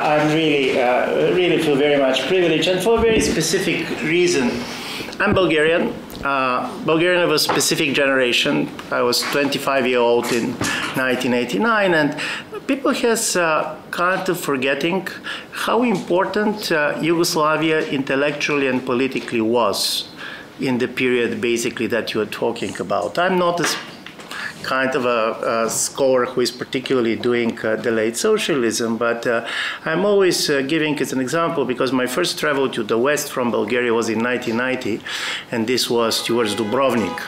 I'm really feel very much privileged, and for a very specific reason. I'm Bulgarian. Bulgarian of a specific generation. I was 25 years old in 1989, and people has kind of forgetting how important Yugoslavia intellectually and politically was in the period basically that you are talking about. I'm not a kind of a scholar who is particularly doing the late socialism, but I'm always giving as an example because my first travel to the west from Bulgaria was in 1990, and this was towards Dubrovnik.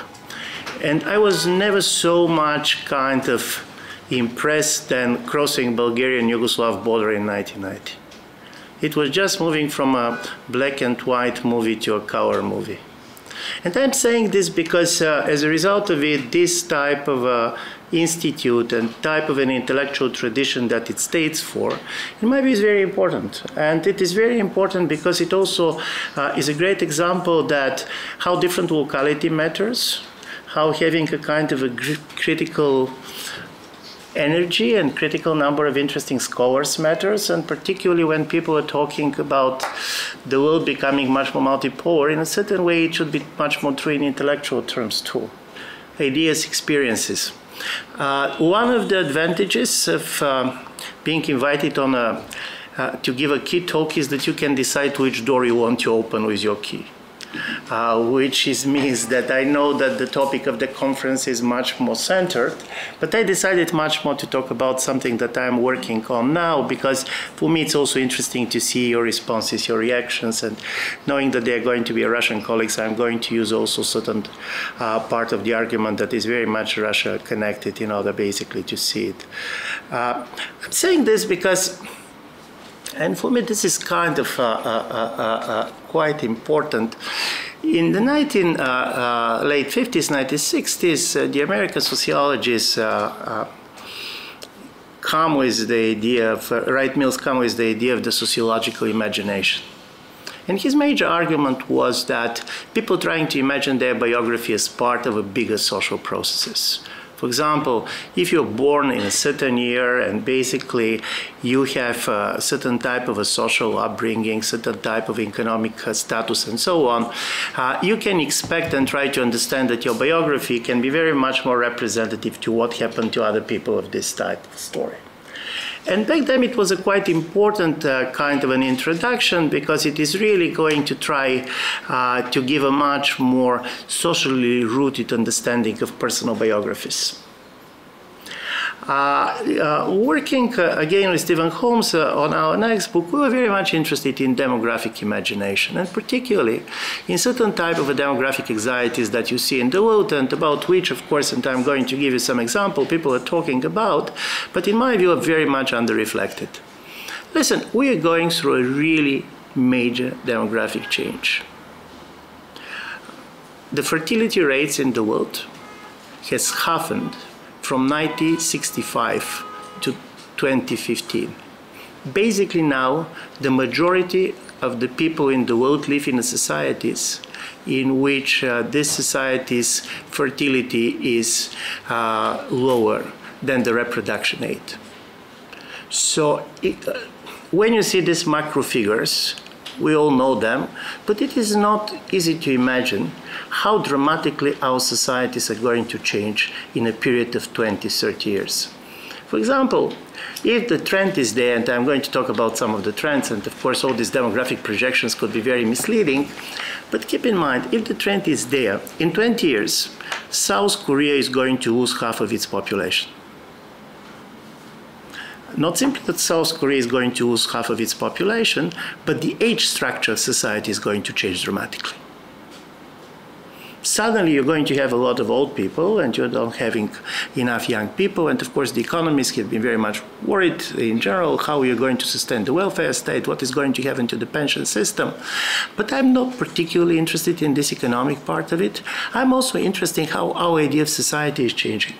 And I was never so much kind of impressed than crossing Bulgarian-Yugoslav border in 1990. It was just moving from a black and white movie to a color movie. And I'm saying this because as a result of it, this type of institute and type of an intellectual tradition that it stands for, in my view, is very important. And it is very important because it also is a great example that how different locality matters, how having a kind of a critical energy and critical number of interesting scholars matters, and particularly when people are talking about the world becoming much more multipolar, in a certain way it should be much more true in intellectual terms too. Ideas, experiences. One of the advantages of being invited on to give a key talk is that you can decide which door you want to open with your key. Which means that I know that the topic of the conference is much more centered, but I decided much more to talk about something that I'm working on now, because for me it's also interesting to see your responses, your reactions, and knowing that they're going to be Russian colleagues, I'm going to use also certain part of the argument that is very much Russia connected in order basically to see it. I'm saying this because, and for me this is kind of quite important. In the late 50s, 1960s, the American sociologists come with the idea of, Wright Mills come with the idea of the sociological imagination. And his major argument was that people trying to imagine their biography as part of a bigger social processes. For example, if you're born in a certain year and basically you have a certain type of a social upbringing, certain type of economic status and so on, you can expect and try to understand that your biography can be very much more representative to what happened to other people of this type of story. And back then it was a quite important kind of an introduction, because it is really going to try to give a much more socially rooted understanding of personal biographies. Working again with Stephen Holmes on our next book, we were very much interested in demographic imagination, and particularly in certain type of demographic anxieties that you see in the world, and about which, of course, and I'm going to give you some example, people are talking about, but in my view are very much under-reflected. Listen, we are going through a really major demographic change. The fertility rates in the world has halved from 1965 to 2015. Basically now, the majority of the people in the world live in societies in which this society's fertility is lower than the reproduction rate. So when you see these macro figures, we all know them, but it is not easy to imagine how dramatically our societies are going to change in a period of 20, 30 years. For example, if the trend is there, and I'm going to talk about some of the trends, and of course all these demographic projections could be very misleading, but keep in mind, if the trend is there, in 20 years, South Korea is going to lose half of its population. Not simply that South Korea is going to lose half of its population, but the age structure of society is going to change dramatically. Suddenly you're going to have a lot of old people, and you're not having enough young people, and of course the economists have been very much worried in general how you're going to sustain the welfare state, what is going to happen to the pension system. But I'm not particularly interested in this economic part of it. I'm also interested in how our idea of society is changing.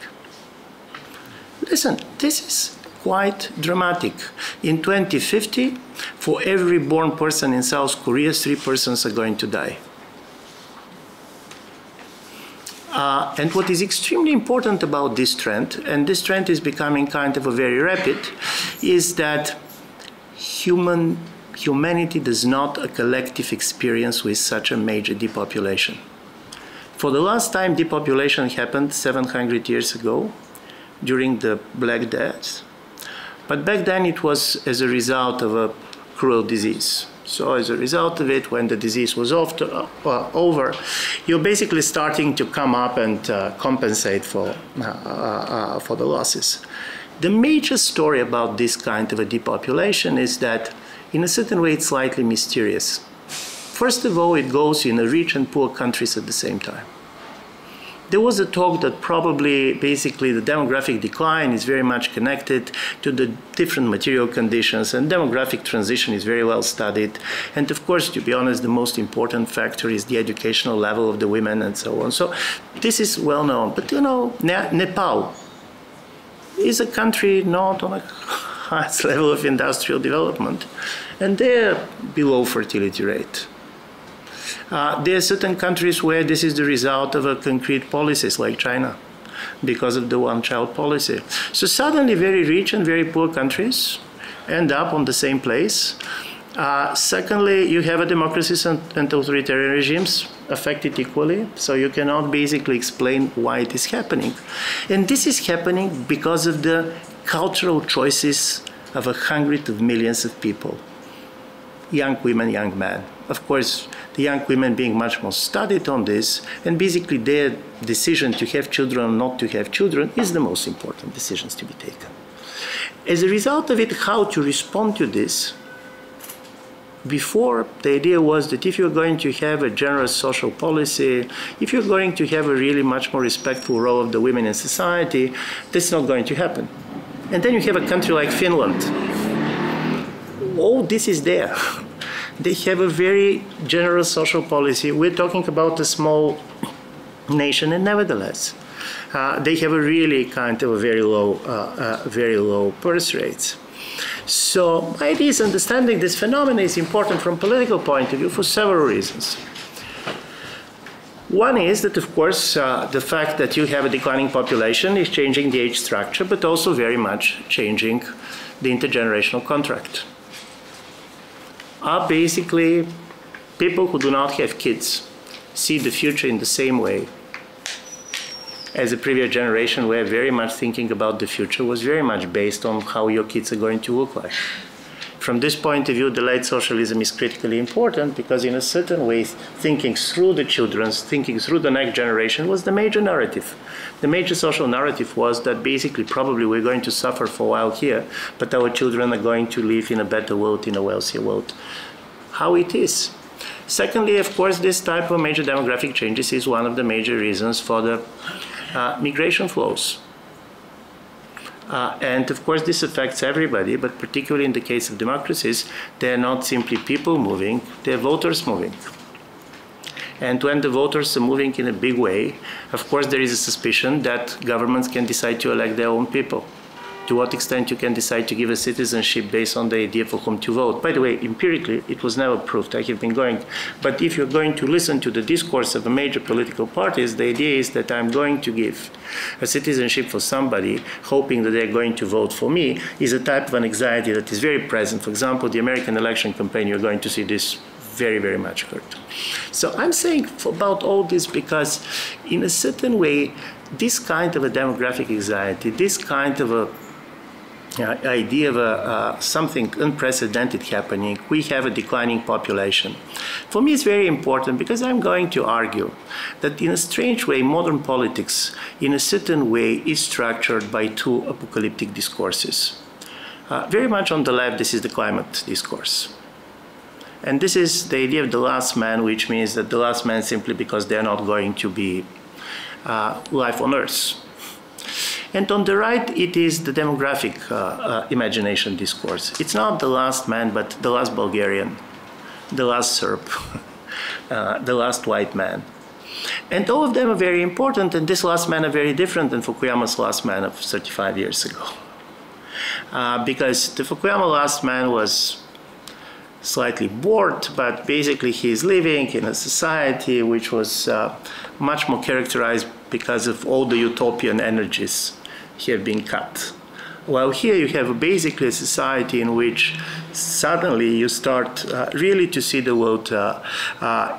Listen, this is quite dramatic. In 2050, for every born person in South Korea, 3 persons are going to die. And what is extremely important about this trend, and this trend is becoming kind of a very rapid, is that humanity does not a collective experience with such a major depopulation. For the last time depopulation happened 700 years ago during the Black Death, but back then it was as a result of a cruel disease. So as a result of it, when the disease was over, you're basically starting to come up and compensate for the losses. The major story about this kind of a depopulation is that, in a certain way, it's slightly mysterious. First of all, it goes in rich and poor countries at the same time. There was a talk that probably, basically, the demographic decline is very much connected to the different material conditions, and demographic transition is very well studied. And of course, to be honest, the most important factor is the educational level of the women and so on. So this is well known. But you know, Nepal is a country not on a highest level of industrial development, and they're below fertility rate. There are certain countries where this is the result of a concrete policies, like China, because of the one-child policy. So suddenly very rich and very poor countries end up on the same place. Secondly, you have democracies and authoritarian regimes affected equally, so you cannot basically explain why it is happening. And this is happening because of the cultural choices of hundreds of millions of people. Young women, young men. Of course, the young women being much more studied on this, and basically their decision to have children or not to have children is the most important decisions to be taken. As a result of it, how to respond to this? Before, the idea was that if you're going to have a generous social policy, if you're going to have a really much more respectful role of the women in society, that's not going to happen. And then you have a country like Finland. All this is there. They have a very generous social policy. We're talking about a small nation, and nevertheless, they have a really kind of a very low birth rates. So my idea is understanding this phenomenon is important from political point of view for several reasons. One is that, of course, the fact that you have a declining population is changing the age structure, but also very much changing the intergenerational contract. Are basically people who do not have kids see the future in the same way as the previous generation, where very much thinking about the future was very much based on how your kids are going to look like. From this point of view, the late socialism is critically important because in a certain way, thinking through the children, thinking through the next generation was the major narrative. The major social narrative was that basically probably we're going to suffer for a while here, but our children are going to live in a better world, in a wealthier world. How it is. Secondly, of course, this type of major demographic changes is one of the major reasons for the migration flows. And of course, this affects everybody, but particularly in the case of democracies, they're not simply people moving, they're voters moving. And when the voters are moving in a big way, of course, there is a suspicion that governments can decide to elect their own people. To what extent you can decide to give a citizenship based on the idea for whom to vote. By the way, empirically, it was never proved. I have been going. But if you're going to listen to the discourse of the major political parties, the idea is that I'm going to give a citizenship for somebody, hoping that they're going to vote for me, is a type of an anxiety that is very present. For example, the American election campaign, you're going to see this very, very much hurt. So I'm saying about all this because, in a certain way, this kind of a demographic anxiety, this kind of a idea of something unprecedented happening, we have a declining population. For me, it's very important because I'm going to argue that in a strange way, modern politics, in a certain way, is structured by two apocalyptic discourses. Very much on the left, this is the climate discourse. And this is the idea of the last man, which means that the last man simply because they're not going to be life on Earth. And on the right, it is the demographic imagination discourse. It's not the last man, but the last Bulgarian, the last Serb, the last white man. And all of them are very important, and this last man are very different than Fukuyama's last man of 35 years ago. Because the Fukuyama last man was slightly bored, but basically he's living in a society which was much more characterized because of all the utopian energies have been cut. While here you have basically a society in which suddenly you start really to see the world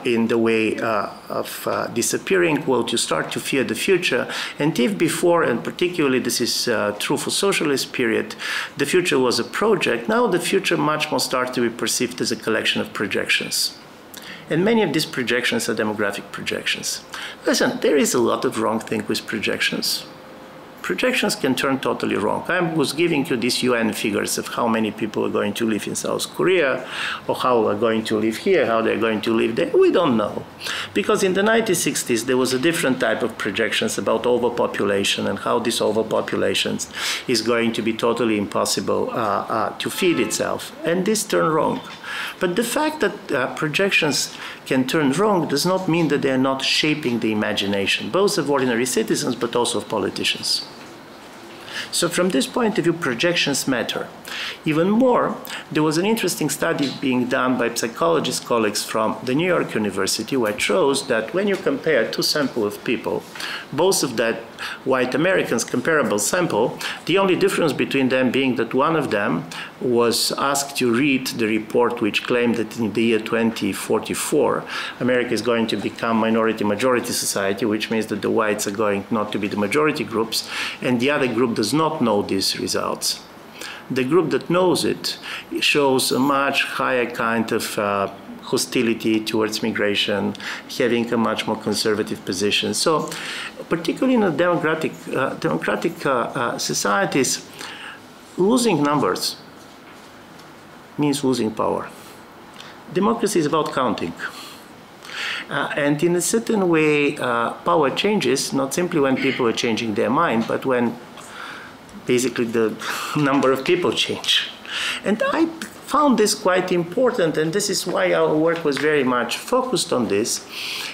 in the way of disappearing world. You start to fear the future. And if before, and particularly this is true for socialist period, the future was a project, now the future much more starts to be perceived as a collection of projections. And many of these projections are demographic projections. Listen, there is a lot of wrong thing with projections. Projections can turn totally wrong. I was giving you these UN figures of how many people are going to live in South Korea, or how are going to live here, how they're going to live there. We don't know. Because in the 1960s, there was a different type of projections about overpopulation and how this overpopulation is going to be totally impossible to feed itself. And this turned wrong. But the fact that projections can turn wrong does not mean that they are not shaping the imagination, both of ordinary citizens, but also of politicians. So from this point of view, projections matter. Even more, there was an interesting study being done by psychologist colleagues from the New York University, where it shows that when you compare two samples of people, both of that white Americans, comparable sample, the only difference between them being that one of them was asked to read the report which claimed that in the year 2044, America is going to become minority-majority society, which means that the whites are going not to be the majority groups, and the other group does not know these results. The group that knows it shows a much higher kind of hostility towards migration, having a much more conservative position. So, particularly in the democratic societies, losing numbers means losing power. Democracy is about counting. And in a certain way, power changes, not simply when people are changing their mind, but when basically the number of people change. And I found this quite important, and this is why our work was very much focused on this.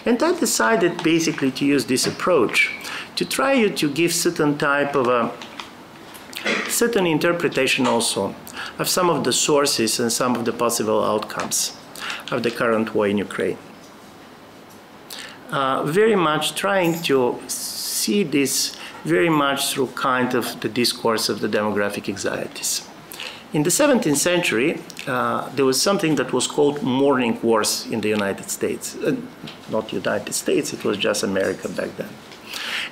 And I decided basically to use this approach to try to give certain type of a certain interpretation also of some of the sources and some of the possible outcomes of the current war in Ukraine. Very much trying to see this very much through kind of the discourse of the demographic anxieties. In the 17th century, there was something that was called mourning wars in the United States. Not United States, it was just America back then.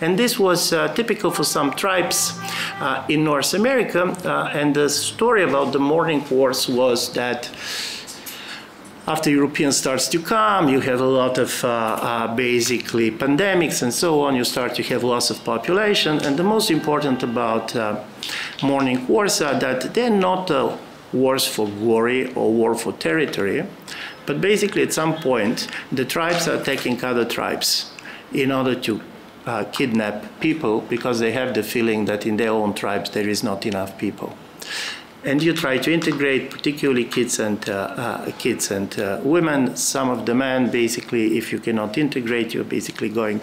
And this was typical for some tribes in North America. And the story about the mourning wars was that after Europeans starts to come, you have a lot of basically pandemics and so on. You start to have loss of population. And the most important about mourning wars are that they're not wars for glory or war for territory, but basically at some point, the tribes are attacking other tribes in order to kidnap people because they have the feeling that in their own tribes there is not enough people. And you try to integrate, particularly kids and women. Some of the men, basically, if you cannot integrate, you're basically going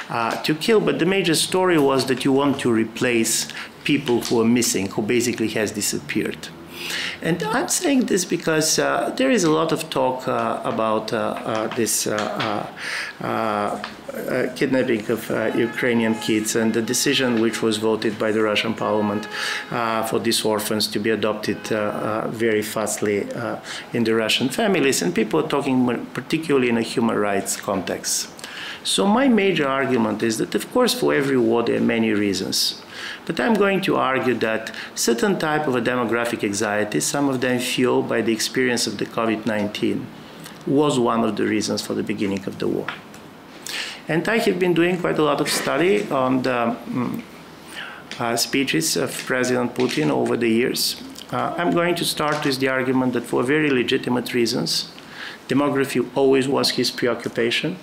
to kill. But the major story was that you want to replace people who are missing, who basically has disappeared. And I'm saying this because there is a lot of talk about this kidnapping of Ukrainian kids and the decision which was voted by the Russian parliament for these orphans to be adopted very fastly in the Russian families. And people are talking particularly in a human rights context. So my major argument is that, of course, for every war there are many reasons. But I'm going to argue that certain type of a demographic anxiety, some of them fueled by the experience of the COVID-19, was one of the reasons for the beginning of the war. And I have been doing quite a lot of study on the speeches of President Putin over the years. I'm going to start with the argument that for very legitimate reasons, demography always was his preoccupation.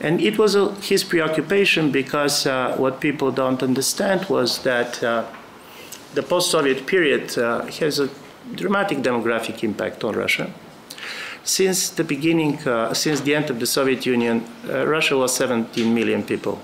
And it was his preoccupation because what people don't understand was that the post-Soviet period has a dramatic demographic impact on Russia. Since the beginning, since the end of the Soviet Union, Russia was 17 million people.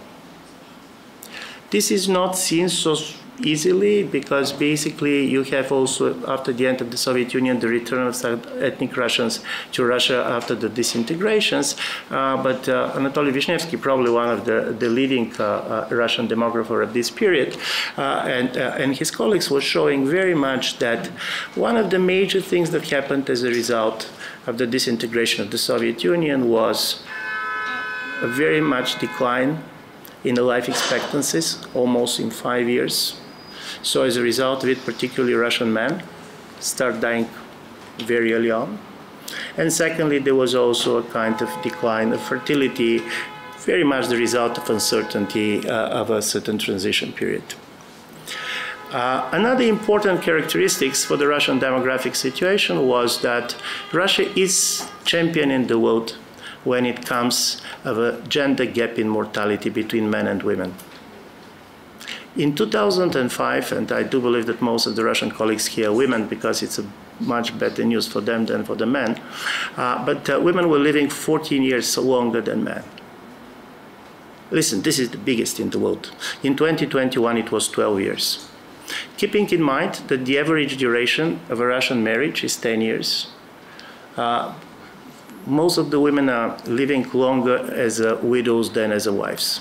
This is not seen so easily, because basically you have also, after the end of the Soviet Union, the return of some ethnic Russians to Russia after the disintegrations. But Anatoly Vishnevsky, probably one of the leading Russian demographer of this period, and his colleagues were showing very much that one of the major things that happened as a result of the disintegration of the Soviet Union was a very much decline in the life expectancies, almost in 5 years. So as a result of it, particularly Russian men start dying very early on. And secondly, there was also a kind of decline of fertility, very much the result of uncertainty of a certain transition period. Another important characteristics for the Russian demographic situation was that Russia is champion in the world when it comes of a gender gap in mortality between men and women. In 2005, and I do believe that most of the Russian colleagues here are women because it's a much better news for them than for the men, but women were living 14 years longer than men. Listen, this is the biggest in the world. In 2021, it was 12 years. Keeping in mind that the average duration of a Russian marriage is 10 years. Most of the women are living longer as widows than as wives.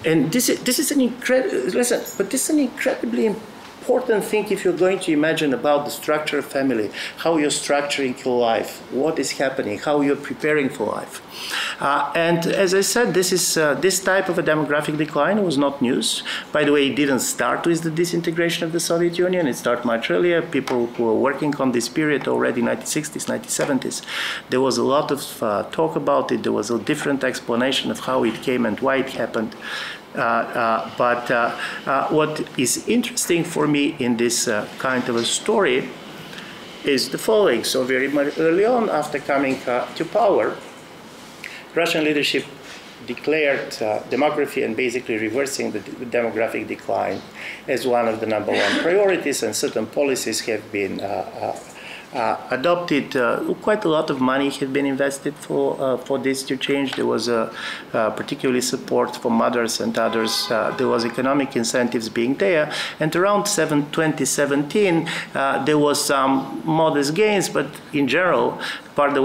And this is an incredibly important thing if you're going to imagine about the structure of family, how you're structuring your life, what is happening, how you're preparing for life. And as I said, this type of a demographic decline was not news. By the way, it didn't start with the disintegration of the Soviet Union. It started much earlier. People who were working on this period already in the 1960s, 1970s. There was a lot of talk about it. There was a different explanation of how it came and why it happened. But what is interesting for me in this kind of a story is the following. So very early on, after coming to power, Russian leadership declared demography and basically reversing the demographic decline as one of the #1 priorities, and certain policies have been adopted. Quite a lot of money had been invested for this to change. There was particularly support for mothers and others. There was economic incentives being there. And around 2017, there was some modest gains, but in general, part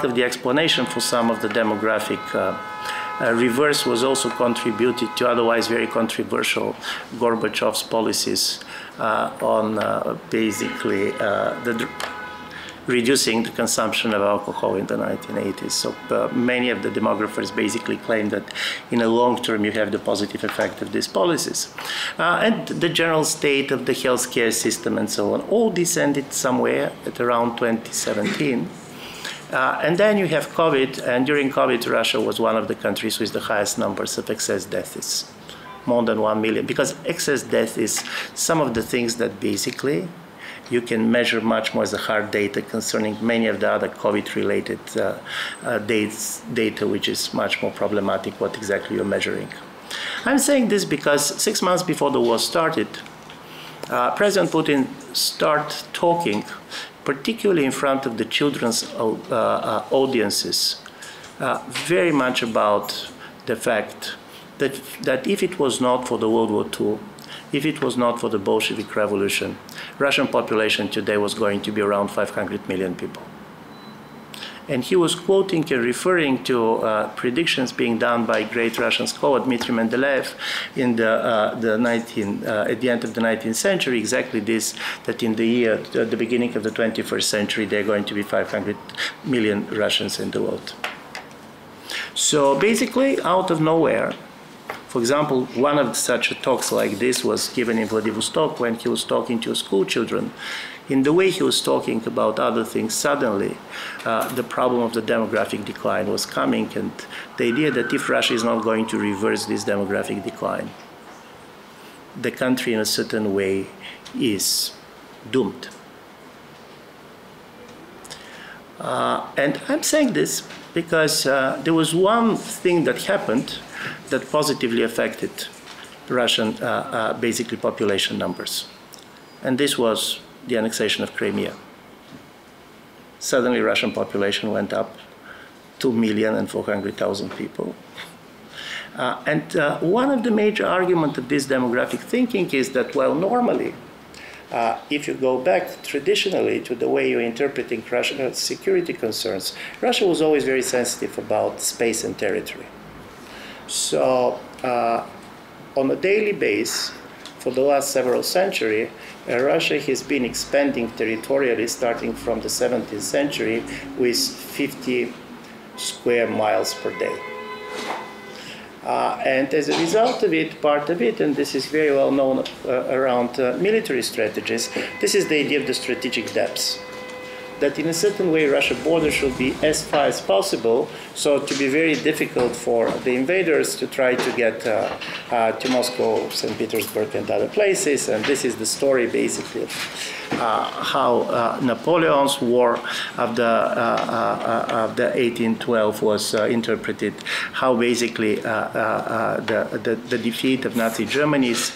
of the explanation for some of the demographic reverse was also contributed to otherwise very controversial Gorbachev's policies on basically reducing the consumption of alcohol in the 1980s. So many of the demographers basically claim that in a long term you have the positive effect of these policies. And the general state of the healthcare system and so on. All this ended somewhere at around 2017. And then you have COVID, and during COVID, Russia was one of the countries with the highest numbers of excess deaths, more than 1 million, because excess death is some of the things that basically you can measure much more as a hard data concerning many of the other COVID-related data, which is much more problematic what exactly you're measuring. I'm saying this because 6 months before the war started, President Putin started talking, particularly in front of the children's audiences, very much about the fact that if it was not for the World War II, if it was not for the Bolshevik Revolution, Russian population today was going to be around 500 million people. And he was quoting and referring to predictions being done by great Russian scholar Dmitry Mendeleev in at the end of the 19th century, exactly this, that in the beginning of the 21st century, there are going to be 500 million Russians in the world. So basically, out of nowhere, for example, one of such talks like this was given in Vladivostok when he was talking to school children. In the way he was talking about other things, suddenly the problem of the demographic decline was coming, and the idea that if Russia is not going to reverse this demographic decline, the country in a certain way is doomed. And I'm saying this because there was one thing that happened that positively affected Russian basically population numbers. And this was the annexation of Crimea. Suddenly Russian population went up 2,400,000 people. One of the major arguments of this demographic thinking is that, well, normally, if you go back traditionally to the way you're interpreting Russia's security concerns, Russia was always very sensitive about space and territory. So on a daily basis, for the last several centuries, Russia has been expanding territorially starting from the 17th century with 50 square miles per day. And as a result of it, part of it, and this is very well known around military strategies, this is the idea of the strategic depths. That in a certain way, Russia's border should be as far as possible, so to be very difficult for the invaders to try to get to Moscow, St. Petersburg, and other places. And this is the story, basically, of how Napoleon's war of the 1812 was interpreted, how basically the defeat of Nazi Germany is.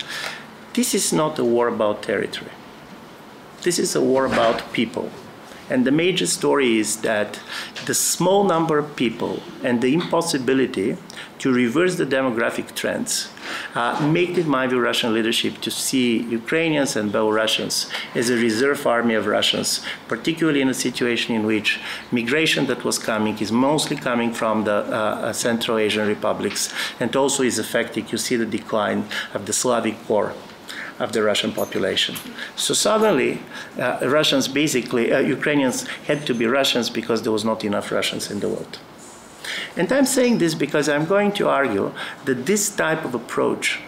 This is not a war about territory. This is a war about people. And the major story is that the small number of people and the impossibility to reverse the demographic trends make, in my view, Russian leadership to see Ukrainians and Belarusians as a reserve army of Russians, particularly in a situation in which migration that was coming is mostly coming from the Central Asian republics, and also is affecting, you see the decline of the Slavic core of the Russian population. So suddenly, Russians basically, Ukrainians had to be Russians because there was not enough Russians in the world. And I'm saying this because I'm going to argue that this type of approach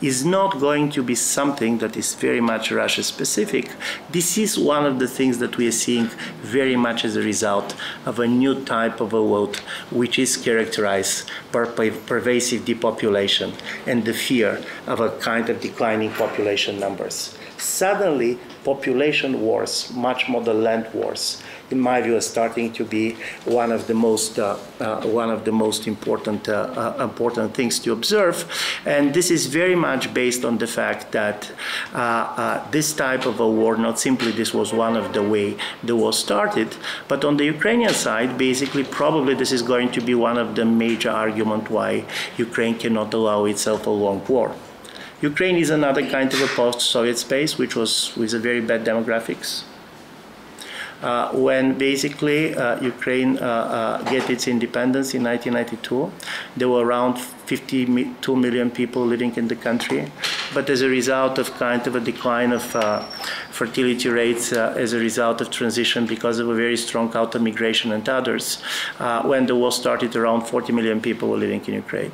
is not going to be something that is very much Russia-specific. This is one of the things that we are seeing very much as a result of a new type of a world, which is characterized by pervasive depopulation and the fear of a kind of declining population numbers. Suddenly, population wars, much more the land wars, in my view, are starting to be one of the most important things to observe. And this is very much based on the fact that this type of a war, not simply this was one of the way the war started, but on the Ukrainian side, basically, probably this is going to be one of the major arguments why Ukraine cannot allow itself a long war. Ukraine is another kind of a post-Soviet space, which was with a very bad demographics. When basically Ukraine get its independence in 1992, there were around 52 million people living in the country. But as a result of kind of a decline of fertility rates, as a result of transition because of a very strong counter migration and others, when the war started, around 40 million people were living in Ukraine.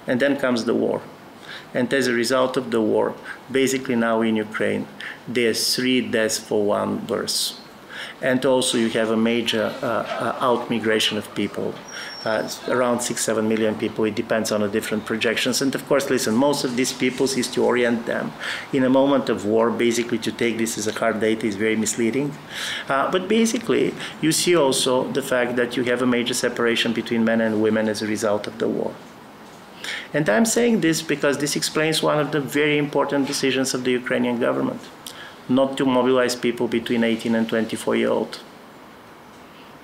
And then comes the war. And as a result of the war, basically now in Ukraine, there's 3 deaths for 1 birth. And also you have a major out-migration of people, around 6-7 million people. It depends on the different projections. And of course, listen, most of these people is to orient them in a moment of war. Basically, to take this as a hard data is very misleading. But basically, you see also the fact that you have a major separation between men and women as a result of the war. And I'm saying this because this explains one of the very important decisions of the Ukrainian government, not to mobilize people between 18 and 24-year-old.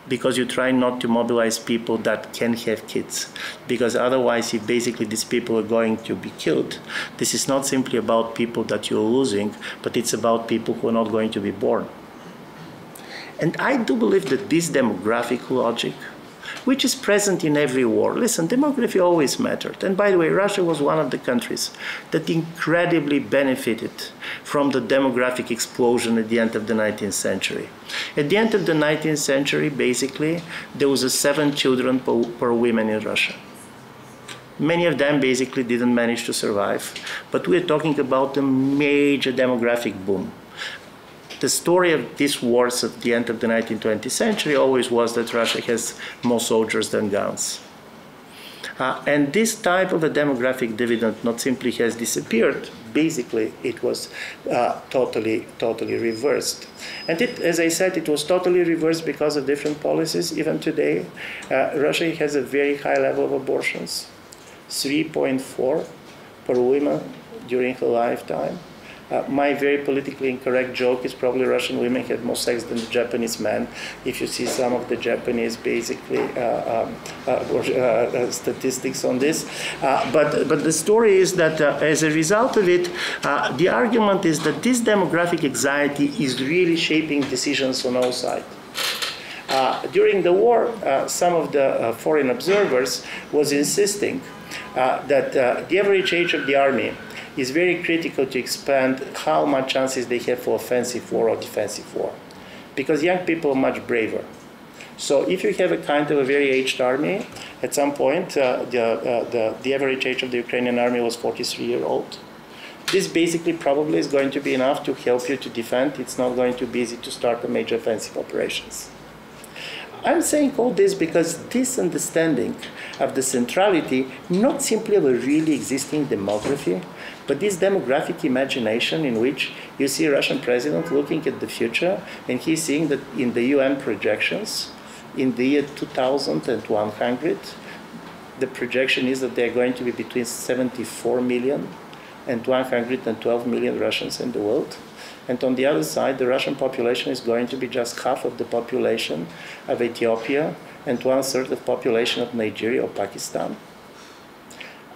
Because you try not to mobilize people that can have kids. Because otherwise, if basically these people are going to be killed, this is not simply about people that you're losing, but it's about people who are not going to be born. And I do believe that this demographic logic, which is present in every war. Listen, demography always mattered. And by the way, Russia was one of the countries that incredibly benefited from the demographic explosion at the end of the 19th century. At the end of the 19th century, basically, there was 7 children per woman in Russia. Many of them basically didn't manage to survive, but we're talking about a major demographic boom. The story of these wars at the end of the 19th, 20th century always was that Russia has more soldiers than guns. And this type of a demographic dividend not simply has disappeared, basically it was totally reversed. And as I said, it was totally reversed because of different policies. Even today, Russia has a very high level of abortions, 3.4 per woman during her lifetime. My very politically incorrect joke is probably Russian women had more sex than the Japanese men. If you see some of the Japanese basically statistics on this, but the story is that as a result of it, the argument is that this demographic anxiety is really shaping decisions on all sides. During the war, some of the foreign observers was insisting that the average age of the army is very critical to expand how much chances they have for offensive war or defensive war, because young people are much braver. So if you have a kind of a very aged army, at some point the average age of the Ukrainian army was 43-year-old. This basically probably is going to be enough to help you to defend. It's not going to be easy to start a major offensive operations. I'm saying all this because this understanding of the centrality, not simply of a really existing demography, but this demographic imagination in which you see a Russian president looking at the future, and he's seeing that in the UN projections, in the year 2100, the projection is that there are going to be between 74 million and 112 million Russians in the world. And on the other side, the Russian population is going to be just half of the population of Ethiopia and 1/3 of the population of Nigeria or Pakistan.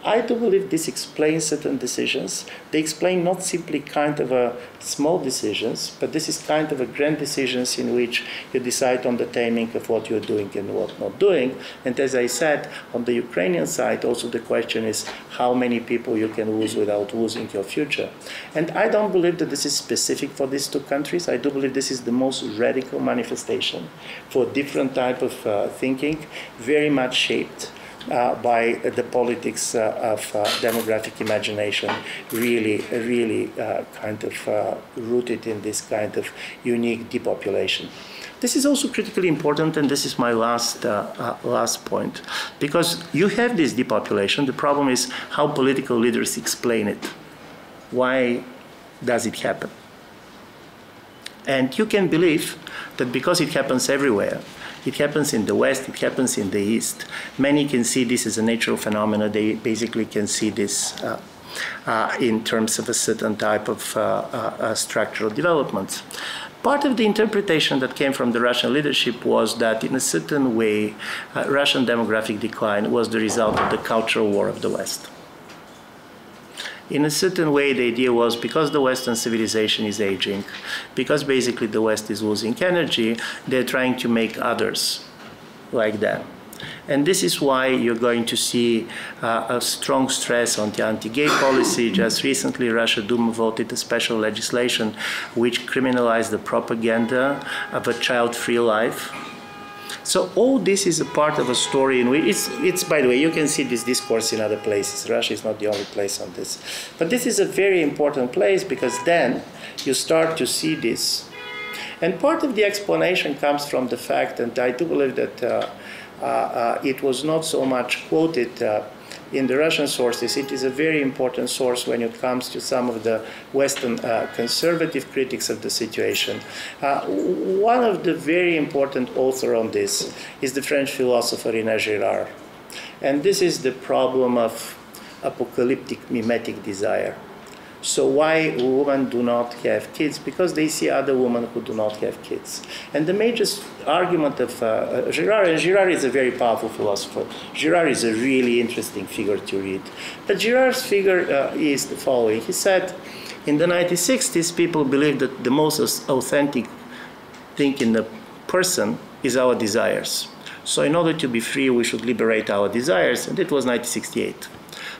I do believe this explains certain decisions. They explain not simply kind of a small decisions, but this is kind of a grand decisions in which you decide on the timing of what you're doing and what not doing. And as I said, on the Ukrainian side, also the question is how many people you can lose without losing your future. And I don't believe that this is specific for these two countries. I do believe this is the most radical manifestation for different type of thinking, very much shaped by the politics of demographic imagination, really kind of rooted in this kind of unique depopulation. This is also critically important, and this is my last point, because you have this depopulation. The problem is how political leaders explain it. Why does it happen? And you can believe that because it happens everywhere, it happens in the West, it happens in the East. Many can see this as a natural phenomenon. They basically can see this in terms of a certain type of structural developments. Part of the interpretation that came from the Russian leadership was that in a certain way, Russian demographic decline was the result of the cultural war of the West. In a certain way, the idea was because the Western civilization is aging, because basically the West is losing energy, they're trying to make others like them. And this is why you're going to see a strong stress on the anti-gay policy. Just recently, Russia Duma voted a special legislation which criminalized the propaganda of a child-free life. So all this is a part of a story in which it's, by the way, you can see this discourse in other places. Russia is not the only place on this. But this is a very important place because then you start to see this. And part of the explanation comes from the fact, and I do believe that it was not so much quoted in the Russian sources. It is a very important source when it comes to some of the Western conservative critics of the situation. One of the very important authors on this is the French philosopher René Girard. And this is the problem of apocalyptic mimetic desire. So why women do not have kids? Because they see other women who do not have kids. And the major argument of Girard, and Girard is a very powerful philosopher. Girard is a really interesting figure to read. But Girard's figure is the following. He said, in the 1960s, people believed that the most authentic thing in the person is our desires. So in order to be free, we should liberate our desires. And it was 1968.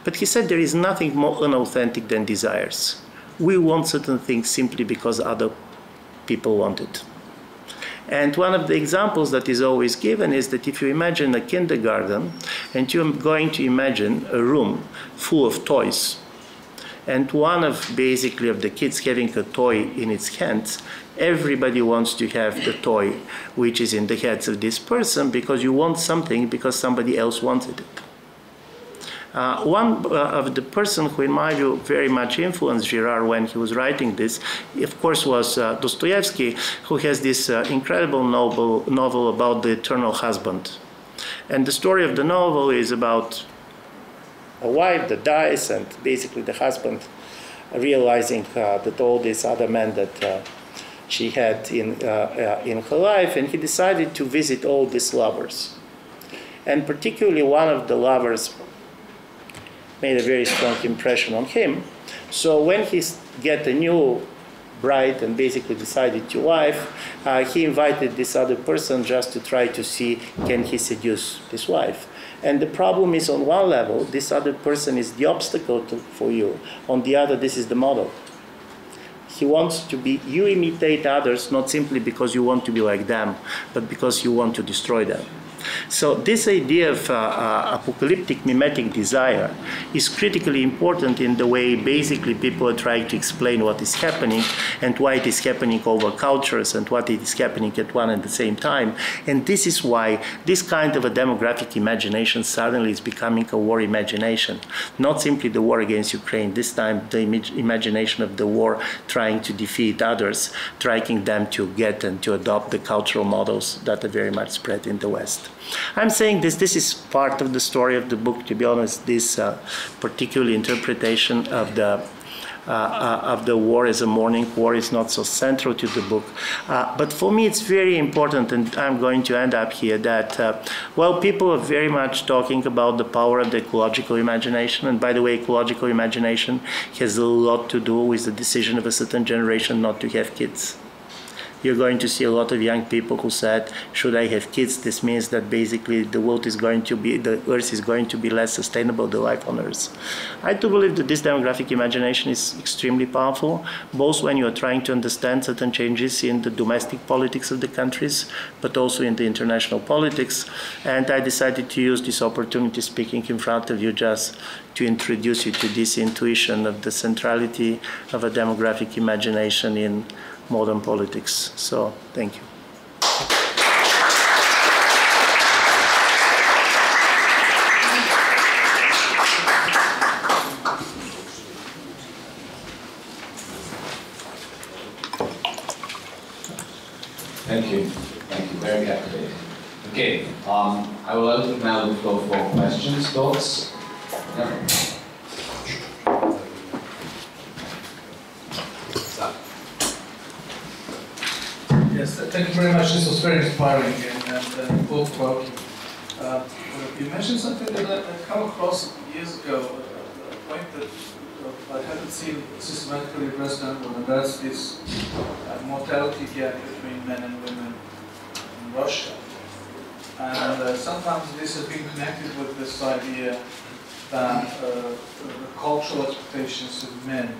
But he said there is nothing more unauthentic than desires. We want certain things simply because other people want it. And one of the examples that is always given is that if you imagine a kindergarten and you're going to imagine a room full of toys, and one of basically of the kids having a toy in its hands, everybody wants to have the toy which is in the hands of this person because you want something because somebody else wanted it. One of the person who, in my view, very much influenced Girard when he was writing this, of course, was Dostoevsky, who has this incredible novel about the eternal husband. And the story of the novel is about a wife that dies, and basically the husband realizing that all these other men that she had in her life, and he decided to visit all these lovers. And particularly one of the lovers made a very strong impression on him. So when he get a new bride and basically decided to wife, he invited this other person just to try to see can he seduce his wife. And the problem is, on one level, this other person is the obstacle for you. On the other, this is the model. He wants to be, you imitate others not simply because you want to be like them, but because you want to destroy them. So this idea of apocalyptic mimetic desire is critically important in the way basically people are trying to explain what is happening and why it is happening over cultures and what it is happening at one and the same time. And this is why this kind of a demographic imagination suddenly is becoming a war imagination. Not simply the war against Ukraine, this time the imagination of the war trying to defeat others, trying them to get and to adopt the cultural models that are very much spread in the West. I'm saying this is part of the story of the book, to be honest, this particular interpretation of the war as a mourning war is not so central to the book. But for me it's very important, and I'm going to end up here, that well, people are very much talking about the power of the ecological imagination, and by the way, ecological imagination has a lot to do with the decision of a certain generation not to have kids. You're going to see a lot of young people who said, should I have kids? This means that basically the world is going to be, the Earth is going to be less sustainable, the life on Earth. I do believe that this demographic imagination is extremely powerful, both when you are trying to understand certain changes in the domestic politics of the countries, but also in the international politics. And I decided to use this opportunity speaking in front of you just to introduce you to this intuition of the centrality of a demographic imagination in modern politics. So, thank you. Thank you. Thank you. Very captivating. Okay, I will open now the floor for questions, thoughts. Yeah. Yes, thank you very much. This was very inspiring and thought-provoking. You mentioned something that I come across years ago, a point that I haven't seen systematically addressed, and that's this mortality gap between men and women in Russia. And sometimes this has been connected with this idea that the cultural expectations of men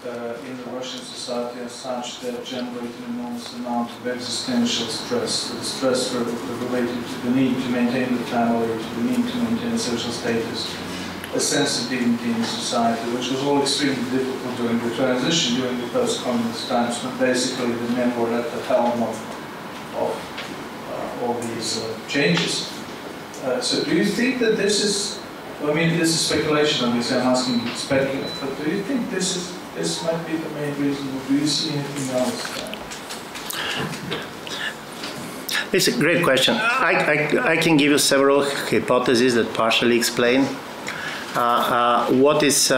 in the Russian society as such that generate an enormous amount of existential stress. The stress related to the need to maintain the family, to the need to maintain social status, a sense of dignity in society, which was all extremely difficult during the transition, during the post-communist times, when basically the men were at the helm of all these changes. So do you think that this is, I mean, this is speculation, obviously, I'm asking you to speculate, but do you think this might be the main reason, or do you see anything else? It's a great question. I can give you several hypotheses that partially explain what is.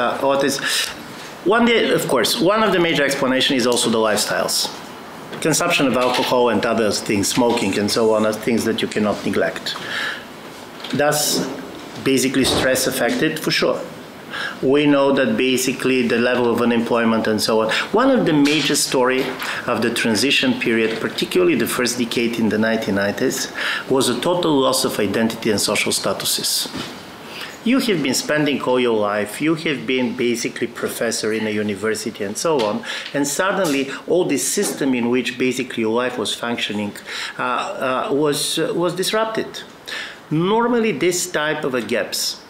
One day, of course, one of the major explanations is also the lifestyles. Consumption of alcohol and other things, smoking and so on, are things that you cannot neglect. Thus, basically stress affected, for sure. We know that basically the level of unemployment and so on. One of the major story of the transition period, particularly the first decade in the 1990s, was a total loss of identity and social statuses. You have been spending all your life, you have been basically professor in a university and so on, and suddenly all this system in which basically your life was functioning was disrupted. Normally this type of gaps,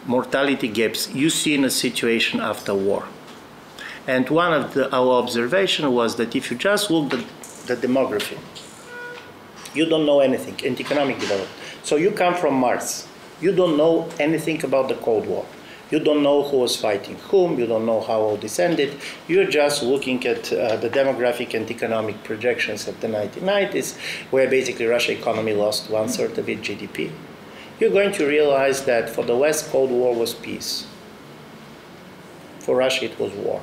mortality gaps, you see in a situation after war. And one of our observation was that if you just look at the demography, you don't know anything in economic development. So you come from Mars. You don't know anything about the Cold War. You don't know who was fighting whom. You don't know how all this ended. You're just looking at the demographic and economic projections of the 1990s, where basically Russian economy lost 1/3 of its GDP. You're going to realize that for the West, Cold War was peace. for Russia it was war.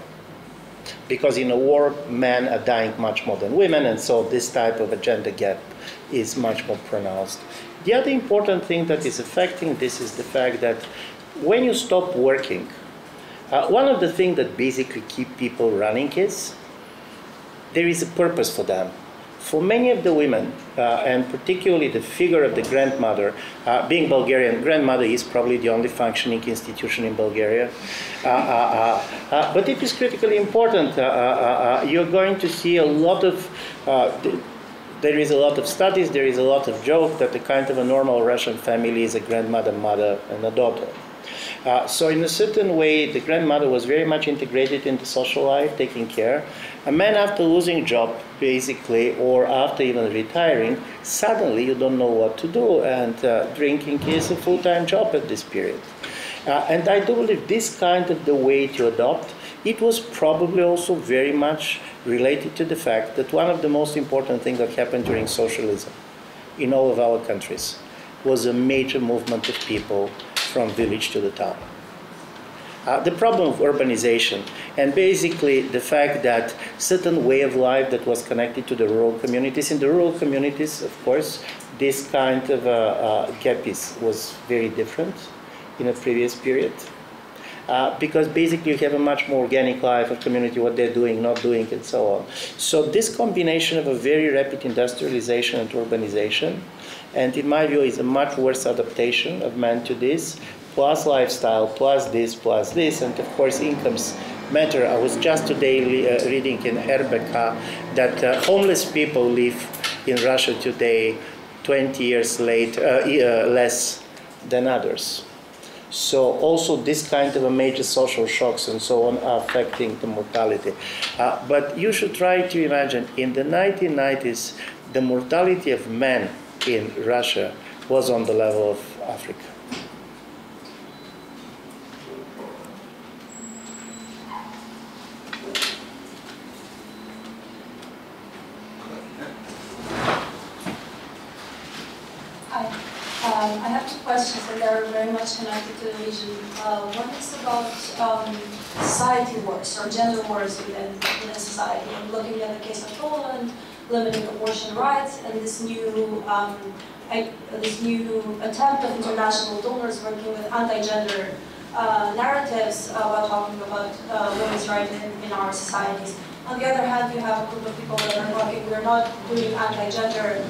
Because in a war, men are dying much more than women, and so this type of a gender gap is much more pronounced. The other important thing that is affecting this is the fact that when you stop working, one of the things that basically keep people running is there is a purpose for them. For many of the women, and particularly the figure of the grandmother, being Bulgarian, grandmother is probably the only functioning institution in Bulgaria. But it is critically important. You're going to see a lot of, there is a lot of studies, there is a lot of joke that the kind of a normal Russian family is a grandmother, mother, and a daughter. So in a certain way, the grandmother was very much integrated into social life, taking care. A man after losing job, basically, or after even retiring, suddenly you don't know what to do, and drinking is a full-time job at this period. And I do believe this kind of the way to adopt, it was probably also very much related to the fact that one of the most important things that happened during socialism in all of our countries was a major movement of people from village to the town. The problem of urbanization and basically the fact that certain way of life that was connected to the rural communities. In the rural communities, of course, this kind of gap was very different in a previous period. Because basically you have a much more organic life of community, what they're doing, not doing, and so on. So this combination of a very rapid industrialization and urbanization, and in my view is a much worse adaptation of man to this, plus lifestyle, plus this, and of course incomes matter. I was just today reading in RBK that homeless people live in Russia today 20 years less than others. So also this kind of a major social shocks and so on are affecting the mortality. But you should try to imagine, in the 1990s, the mortality of men in Russia was on the level of Africa. I have two questions, and they're very much connected to the region. One is about society wars or gender wars within society. I'm looking at the case of Poland, limiting abortion rights, and this new attempt of international donors working with anti-gender narratives about talking about women's rights in our societies. On the other hand, you have a group of people that are talking, we're not doing anti-gender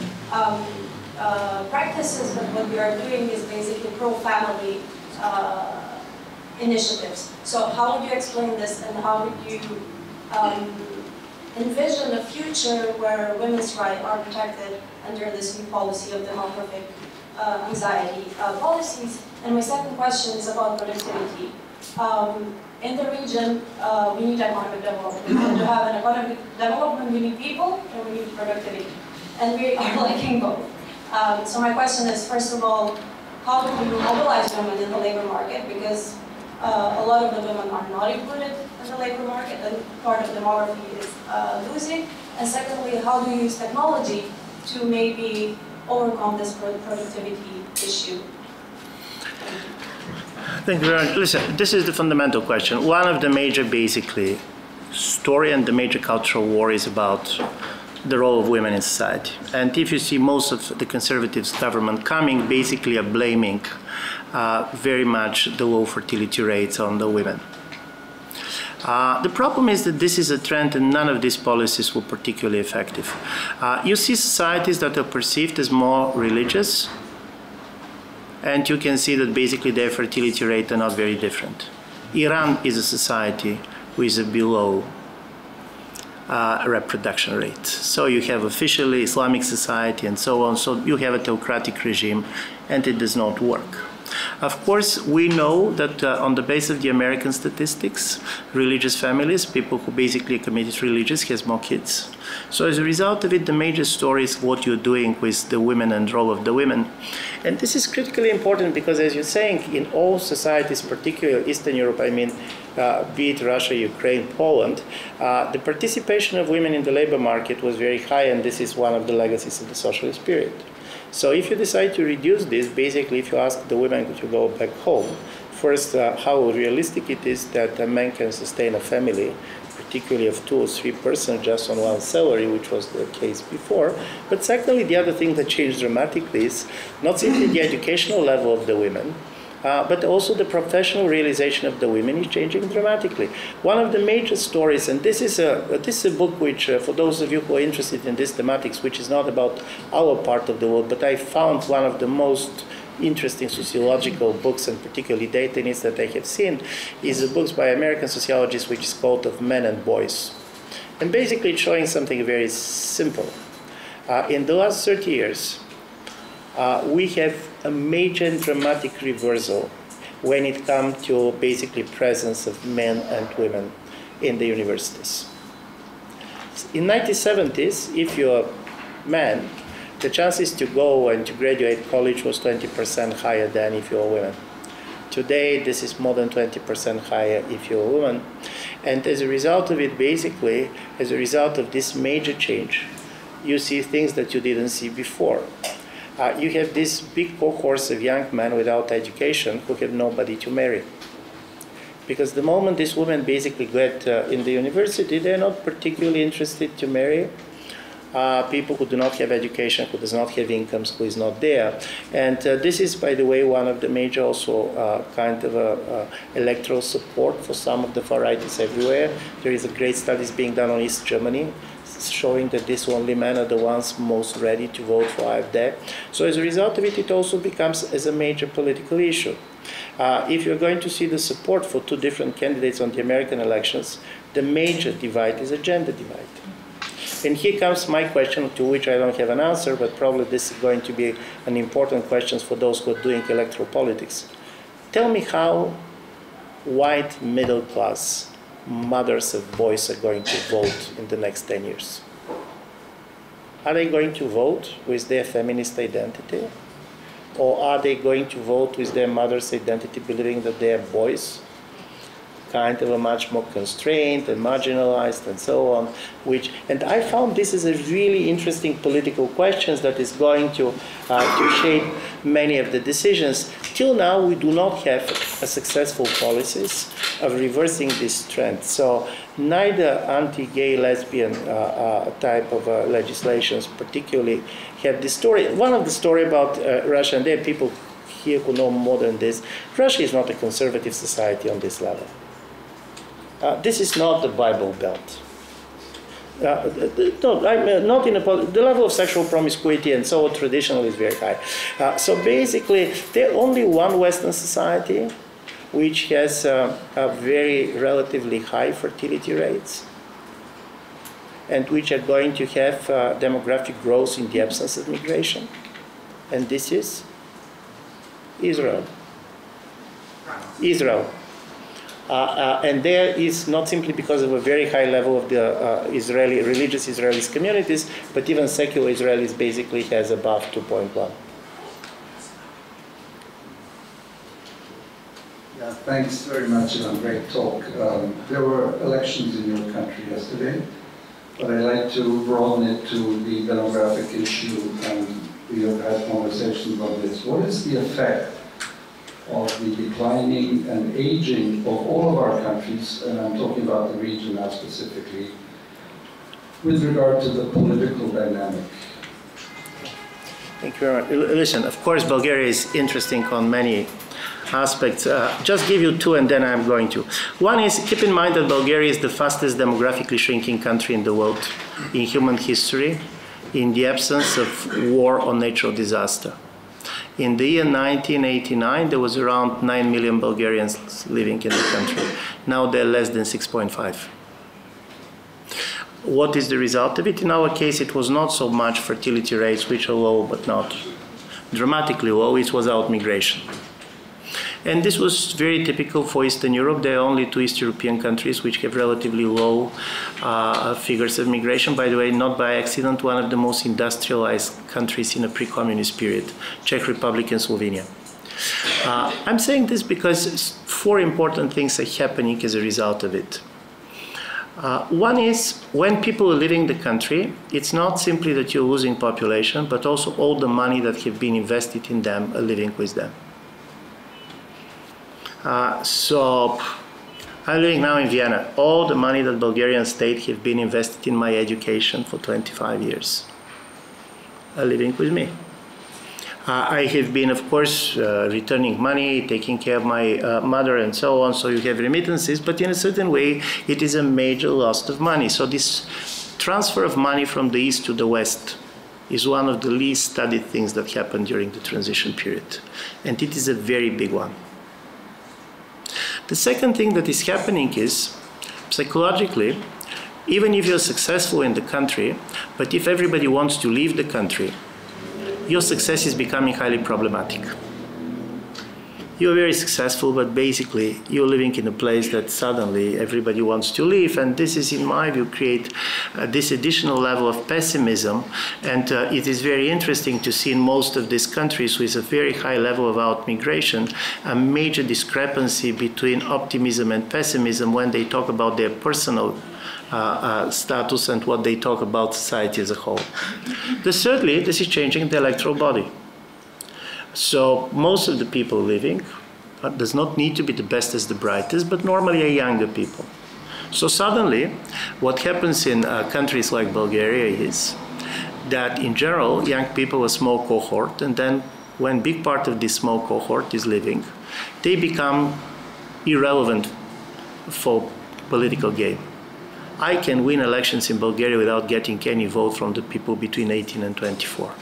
practices, but what we are doing is basically pro-family initiatives. So how would you explain this, and how would you envision a future where women's rights are protected under this new policy of demographic anxiety policies? And my second question is about productivity. In the region, we need economic development. And to have an economic development, we need people and we need productivity. And we are lacking both. So my question is, first of all, how do we mobilize women in the labor market? Because a lot of the women are not included in the labor market, and part of demography is losing. And secondly, how do you use technology to maybe overcome this productivity issue? Thank you very much. Listen, this is the fundamental question. One of the major, basically, story and the major cultural war is about the role of women in society. And if you see most of the conservatives government coming, basically are blaming very much the low fertility rates on the women. The problem is that this is a trend and none of these policies were particularly effective. You see societies that are perceived as more religious, and you can see that basically their fertility rate are not very different. Iran is a society with a below reproduction rate. So you have officially Islamic society and so on, so you have a theocratic regime and it does not work. Of course, we know that on the basis of the American statistics, religious families, people who basically committed religious, has more kids. So as a result of it, the major story is what you're doing with the women and role of the women. And this is critically important because, as you're saying, in all societies, particularly Eastern Europe, I mean, be it Russia, Ukraine, Poland, the participation of women in the labor market was very high, and this is one of the legacies of the socialist period. So if you decide to reduce this, basically if you ask the women to go back home, First, how realistic it is that a man can sustain a family, particularly of 2 or 3 persons just on one salary, which was the case before. But secondly, the other thing that changed dramatically is not simply the educational level of the women, but also the professional realization of the women is changing dramatically. One of the major stories, and this is a book which, for those of you who are interested in these thematics, which is not about our part of the world, but I found one of the most interesting sociological books, and particularly datanists that I have seen, is a book by American sociologist which is called Of Men and Boys. And basically it's showing something very simple. In the last 30 years, we have a major and dramatic reversal when it comes to basically presence of men and women in the universities. In 1970s, if you're a man, the chances to go and to graduate college was 20% higher than if you're a woman. Today, this is more than 20% higher if you're a woman. And as a result of it, basically, as a result of this major change, you see things that you didn't see before. You have this big cohort of young men without education who have nobody to marry. Because the moment these women basically get in the university, they're not particularly interested to marry people who do not have education, who does not have incomes, who is not there. And this is, by the way, one of the major also kind of electoral support for some of the far rightists everywhere. There is a great studies being done on East Germany, showing that these only men are the ones most ready to vote for AfD. So as a result of it, it also becomes as a major political issue. If you're going to see the support for 2 different candidates on the American elections, the major divide is a gender divide. And here comes my question, to which I don't have an answer, but probably this is going to be an important question for those who are doing electoral politics. Tell me how white middle class mothers of boys are going to vote in the next 10 years. Are they going to vote with their feminist identity? Or are they going to vote with their mother's identity, believing that they are boys? Kind of a much more constrained and marginalized and so on, and I found this is a really interesting political question that is going to shape many of the decisions. Till now, we do not have a successful policies of reversing this trend. So neither anti-gay, lesbian type of legislations particularly have this story. One of the story about Russia, and there are people here who know more than this, Russia is not a conservative society on this level. This is not the Bible Belt. Not in the level of sexual promiscuity and so on traditionally is very high. So basically, there's only one Western society which has a very relatively high fertility rates and which are going to have demographic growth in the absence of migration. And this is Israel. Israel. And there is not simply because of a very high level of the religious Israeli communities, but even secular Israelis basically has above 2.1. Yeah, thanks very much, Ivan. Great talk. There were elections in your country yesterday, but I'd like to broaden it to the demographic issue, and we have had conversations about this. What is the effect of the declining and aging of all of our countries, and I'm talking about the region now specifically, with regard to the political dynamic? Thank you very much. Listen, of course, Bulgaria is interesting on many aspects. Just give you 2 and then I'm going to. One is, keep in mind that Bulgaria is the fastest demographically shrinking country in the world in human history, in the absence of war or natural disaster. In the year 1989, there was around 9 million Bulgarians living in the country. Now they're less than 6.5. What is the result of it? In our case, it was not so much fertility rates, which are low, but not dramatically low. It was out-migration. And this was very typical for Eastern Europe. There are only 2 East European countries which have relatively low figures of migration. By the way, not by accident, one of the most industrialized countries in a pre-communist period, Czech Republic and Slovenia. I'm saying this because 4 important things are happening as a result of it. One is, when people are leaving the country, it's not simply that you're losing population, but also all the money that have been invested in them are leaving with them. So I'm living now in Vienna. All the money that Bulgarian state have been invested in my education for 25 years are living with me. I have been, of course, returning money, taking care of my mother and so on, so you have remittances, but in a certain way, it is a major loss of money. So this transfer of money from the East to the West is one of the least studied things that happened during the transition period. And it is a very big one. The second thing that is happening is, psychologically, even if you're successful in the country, but if everybody wants to leave the country, your success is becoming highly problematic. You're very successful, but basically you're living in a place that suddenly everybody wants to leave, and this is, in my view, create this additional level of pessimism. And it is very interesting to see in most of these countries with a very high level of out-migration, a major discrepancy between optimism and pessimism when they talk about their personal status and what they talk about society as a whole. Thirdly, this is changing the electoral body. So most of the people living does not need to be the best as the brightest, but normally are younger people. So suddenly, what happens in countries like Bulgaria is that in general, young people are a small cohort, and then when big part of this small cohort is living, they become irrelevant for political game. I can win elections in Bulgaria without getting any vote from the people between 18 and 24.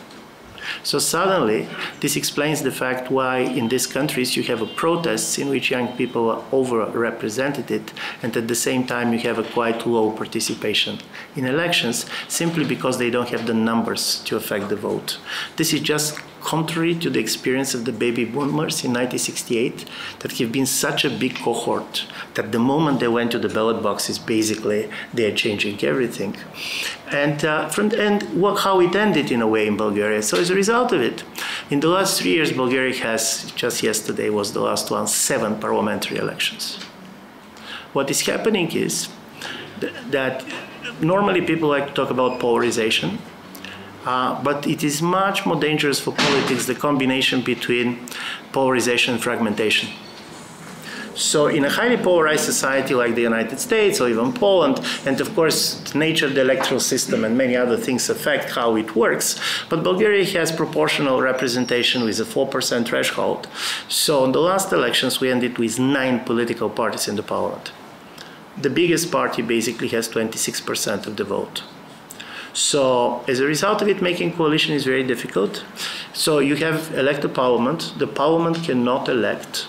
So suddenly, this explains the fact why in these countries you have a protests in which young people are overrepresented, and at the same time you have a quite low participation in elections, simply because they don't have the numbers to affect the vote. This is just contrary to the experience of the baby boomers in 1968, that have been such a big cohort that the moment they went to the ballot boxes, basically they're changing everything. And from the end, how it ended in a way in Bulgaria. So as a result of it, in the last 3 years, Bulgaria has, just yesterday was the last one, 7 parliamentary elections. What is happening is that normally people like to talk about polarization, but it is much more dangerous for politics, the combination between polarization and fragmentation. So in a highly polarized society like the United States or even Poland, and of course the nature of the electoral system and many other things affect how it works, but Bulgaria has proportional representation with a 4% threshold. So in the last elections we ended with 9 political parties in the parliament. The biggest party basically has 26% of the vote. So as a result of it, making coalition is very difficult. So you have elected parliament. The parliament cannot elect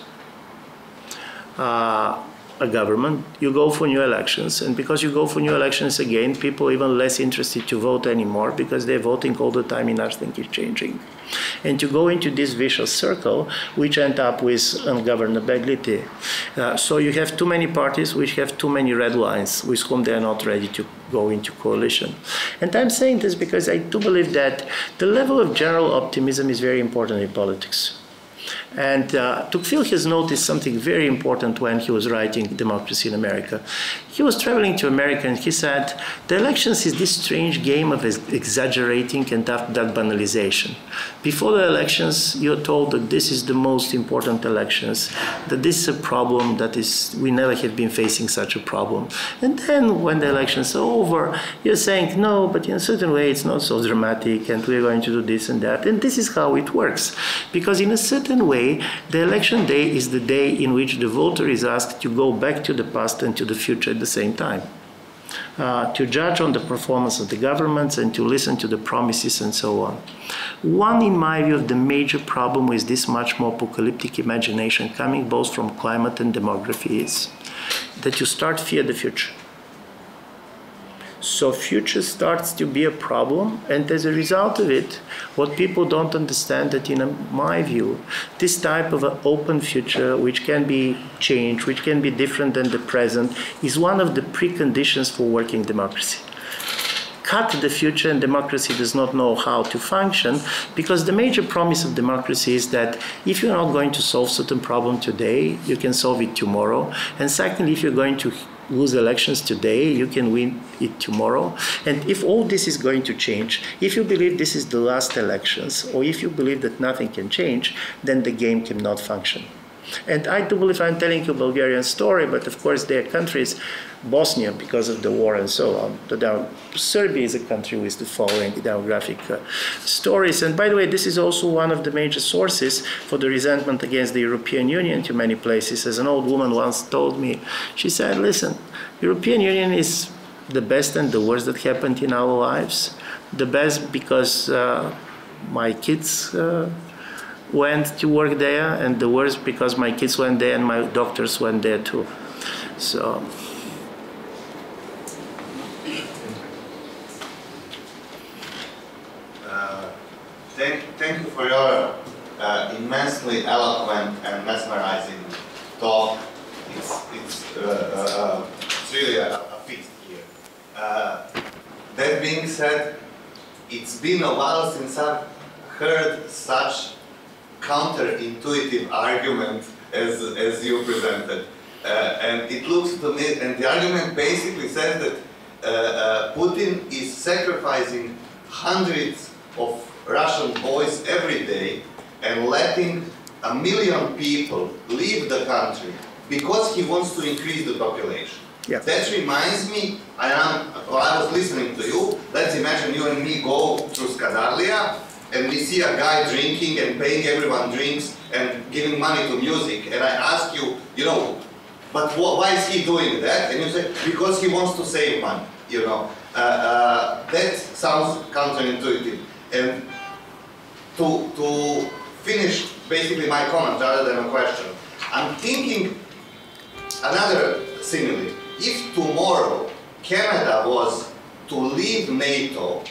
a government. You go for new elections, and because you go for new elections again, people are even less interested to vote anymore because they're voting all the time and nothing is changing. And to go into this vicious circle, which end up with ungovernability. So you have too many parties which have too many red lines with whom they are not ready to go into coalition. And I'm saying this because I do believe that the level of general optimism is very important in politics. And Tocqueville has noticed something very important when he was writing Democracy in America. He was traveling to America and he said, the elections is this strange game of exaggerating and that banalization. Before the elections, you're told that this is the most important elections, that this is a problem that is, we never have been facing such a problem. And then when the elections are over, you're saying, no, but in a certain way it's not so dramatic and we're going to do this and that. And this is how it works. Because in a certain way, the election day is the day in which the voter is asked to go back to the past and to the future at the same time. To judge on the performance of the governments and to listen to the promises and so on. One, in my view, of the major problem with this much more apocalyptic imagination coming both from climate and demography is that you start fear the future. So future starts to be a problem, and as a result of it, what people don't understand that, in my view, this type of an open future, which can be changed, which can be different than the present, is one of the preconditions for working democracy. Cut the future and democracy does not know how to function, because the major promise of democracy is that if you're not going to solve certain problem today, you can solve it tomorrow. And secondly, if you're going to lose elections today, you can win it tomorrow. And if all this is going to change, if you believe this is the last elections, or if you believe that nothing can change, then the game cannot function. And I do believe I'm telling you Bulgarian story, but of course their country is Bosnia because of the war and so on. Serbia is a country with the following demographic stories. And by the way, this is also one of the major sources for the resentment against the European Union to many places. As an old woman once told me, she said, listen, European Union is the best and the worst that happened in our lives. The best because my kids went to work there, and the worst because my kids went there and my doctors went there too. So. Thank you for your immensely eloquent and mesmerizing talk. It's really a feast here. That being said, it's been a while since I've heard such counterintuitive argument as you presented. And it looks to me, and the argument basically says that Putin is sacrificing hundreds of Russian boys every day and letting 1 million people leave the country because he wants to increase the population. Yeah. That reminds me, while I was listening to you, let's imagine you and me go through Skadarlia and we see a guy drinking and paying everyone drinks and giving money to music, and I ask you, you know, but why is he doing that? And you say, because he wants to save money, you know. That sounds counterintuitive. And to finish basically my comment rather than a question, I'm thinking another simile. If tomorrow Canada was to leave NATO,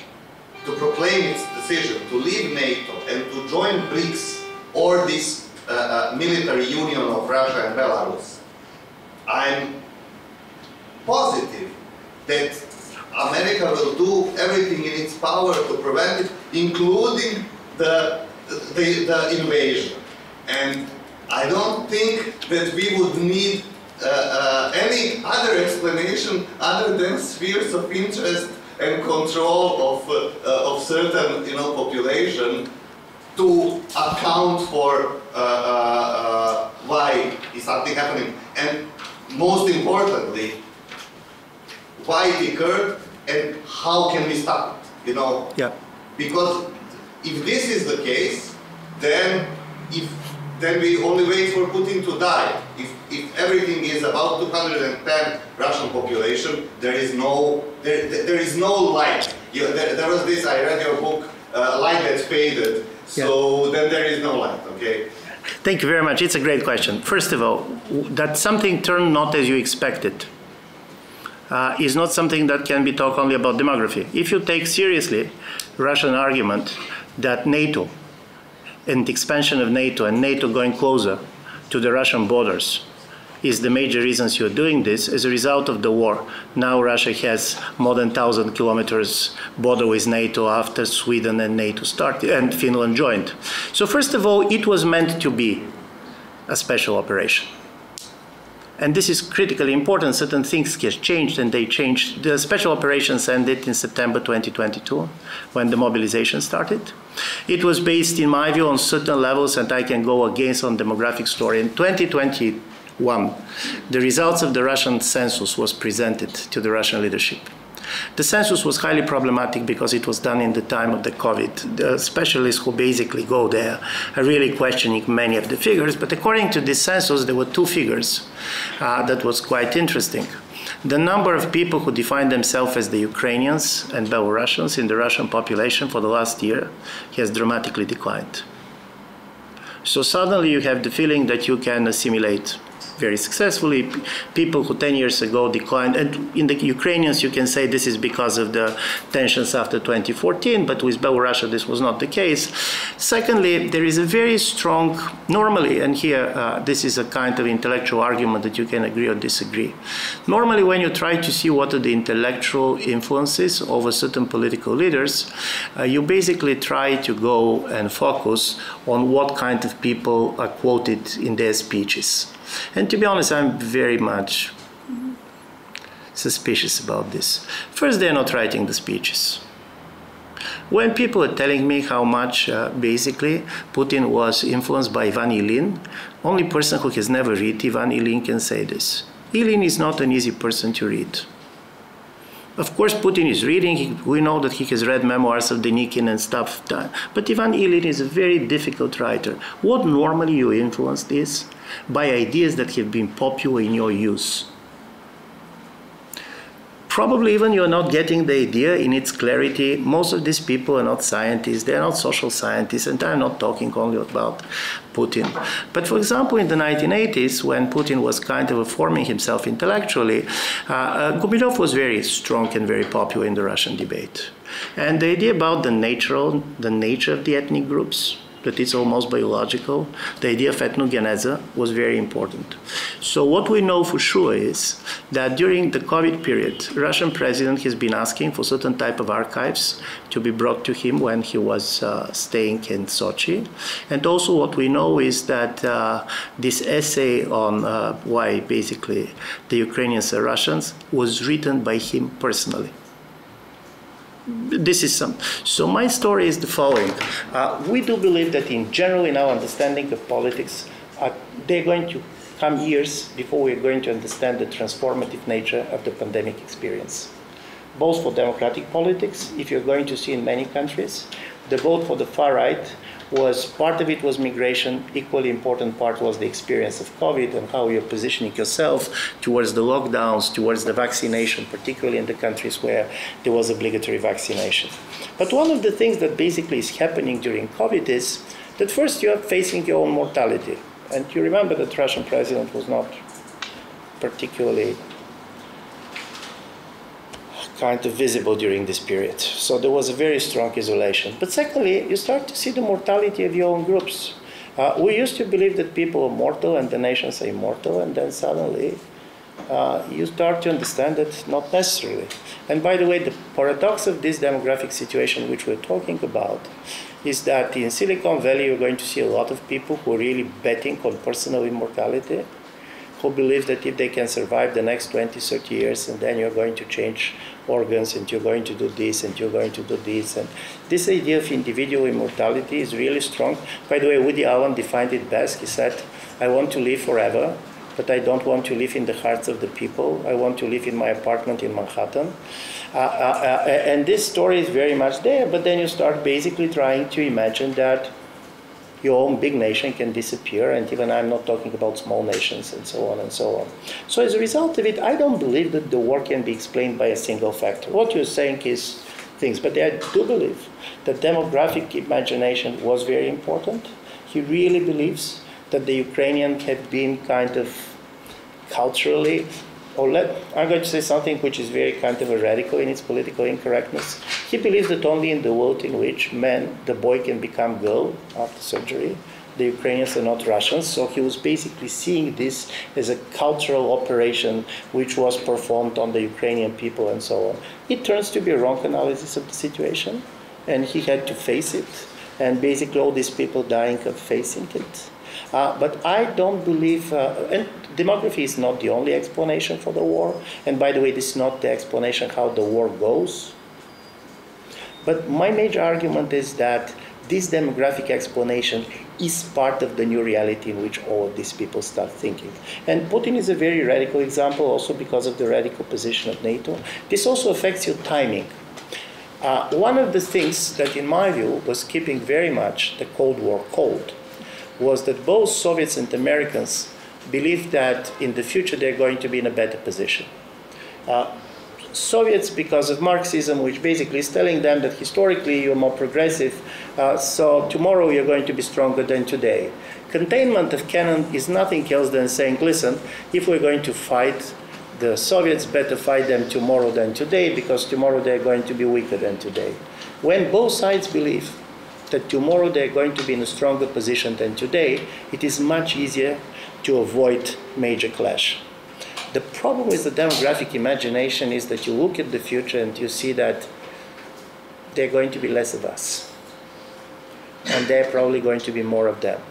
to proclaim its decision to leave NATO and to join BRICS or this military union of Russia and Belarus, I'm positive that America will do everything in its power to prevent it, including the invasion. And I don't think that we would need any other explanation other than spheres of interest and control of certain, you know, population to account for why is something happening, and most importantly, why it occurred and how can we stop it, you know? Yeah. Because if this is the case, then we only wait for Putin to die. If everything is about 210 Russian population, there is no light. There was this, I read your book, Light That Faded, so then there is no light, okay? Thank you very much. It's a great question. First of all, that something turned not as you expected is not something that can be talked only about demography. If you take seriously Russian argument that NATO and the expansion of NATO and NATO going closer to the Russian borders is the major reasons you're doing this as a result of the war. Now Russia has more than 1,000 kilometers border with NATO after Sweden and NATO started and Finland joined. So first of all, it was meant to be a special operation. And this is critically important. Certain things have changed, and they changed. The special operations ended in September 2022, when the mobilization started. It was based, in my view, on certain levels, and I can go against on demographic story. In 2021, the results of the Russian census was presented to the Russian leadership. The census was highly problematic because it was done in the time of the COVID. The specialists who basically go there are really questioning many of the figures, but according to this census, there were two figures that was quite interesting. The number of people who define themselves as the Ukrainians and Belarusians in the Russian population for the last year has dramatically declined. So suddenly you have the feeling that you can assimilate very successfully people who 10 years ago declined. And in the Ukrainians, you can say this is because of the tensions after 2014, but with Belarus, this was not the case. Secondly, there is a very strong, normally, and here this is a kind of intellectual argument that you can agree or disagree. Normally, when you try to see what are the intellectual influences over certain political leaders, you basically try to go and focus on what kind of people are quoted in their speeches. And to be honest, I'm very much suspicious about this. First, they're not writing the speeches. When people are telling me how much basically Putin was influenced by Ivan Ilyin, only person who has never read Ivan Ilyin can say this. Ilyin is not an easy person to read. Of course, Putin is reading. We know that he has read memoirs of Denikin and stuff. But Ivan Ilyin is a very difficult writer. What normally you influenced is by ideas that have been popular in your youth. Probably even you're not getting the idea in its clarity. Most of these people are not scientists, they're not social scientists, and I'm not talking only about Putin. But for example, in the 1980s, when Putin was kind of forming himself intellectually, Guminov was very strong and very popular in the Russian debate. And the idea about the nature of the ethnic groups, that it's almost biological, the idea of ethnogenese was very important. So what we know for sure is that during the COVID period, Russian president has been asking for certain type of archives to be brought to him when he was staying in Sochi. And also what we know is that this essay on why basically the Ukrainians are Russians was written by him personally. This is some. So my story is the following. We do believe that in general, in our understanding of politics, they're going to come years before we're going to understand the transformative nature of the pandemic experience. Both for democratic politics, if you're going to see in many countries, the vote for the far right was, part of it was migration, equally important part was the experience of COVID and how you're positioning yourself towards the lockdowns, towards the vaccination, particularly in the countries where there was obligatory vaccination. But one of the things that basically is happening during COVID is that first you're facing your own mortality. And you remember that the Russian president was not particularly kind of visible during this period. So there was a very strong isolation. But secondly, you start to see the mortality of your own groups. We used to believe that people are mortal and the nations are immortal, and then suddenly you start to understand that not necessarily. And by the way, the paradox of this demographic situation which we're talking about is that in Silicon Valley you're going to see a lot of people who are really betting on personal immortality, who believe that if they can survive the next 20, 30 years, and then you're going to change organs, and you're going to do this, and you're going to do this. And this idea of individual immortality is really strong. By the way, Woody Allen defined it best. He said, I want to live forever, but I don't want to live in the hearts of the people. I want to live in my apartment in Manhattan. And this story is very much there, but then you start basically trying to imagine that your own big nation can disappear, and even I'm not talking about small nations and so on and so on. So as a result of it, I don't believe that the war can be explained by a single factor. What you're saying is things, but I do believe that demographic imagination was very important. He really believes that the Ukrainians have been kind of culturally, I'm going to say something which is very kind of a radical in its political incorrectness. He believes that only in the world in which the boy can become girl after surgery, the Ukrainians are not Russians. So he was basically seeing this as a cultural operation which was performed on the Ukrainian people and so on. It turns to be a wrong analysis of the situation, and he had to face it. And basically all these people dying of facing it. But I don't believe, and demography is not the only explanation for the war. And by the way, this is not the explanation how the war goes. But my major argument is that this demographic explanation is part of the new reality in which all of these people start thinking. And Putin is a very radical example also because of the radical position of NATO. This also affects your timing. One of the things that in my view was keeping very much the Cold War cold was that both Soviets and Americans believed that in the future they're going to be in a better position. Soviets, because of Marxism, which basically is telling them that historically you're more progressive, so tomorrow you're going to be stronger than today. Containment of cannon is nothing else than saying, listen, if we're going to fight the Soviets, better fight them tomorrow than today, because tomorrow they're going to be weaker than today. When both sides believe that tomorrow they're going to be in a stronger position than today, it is much easier to avoid major clash. The problem with the demographic imagination is that you look at the future and you see that there are going to be less of us. And there are probably going to be more of them.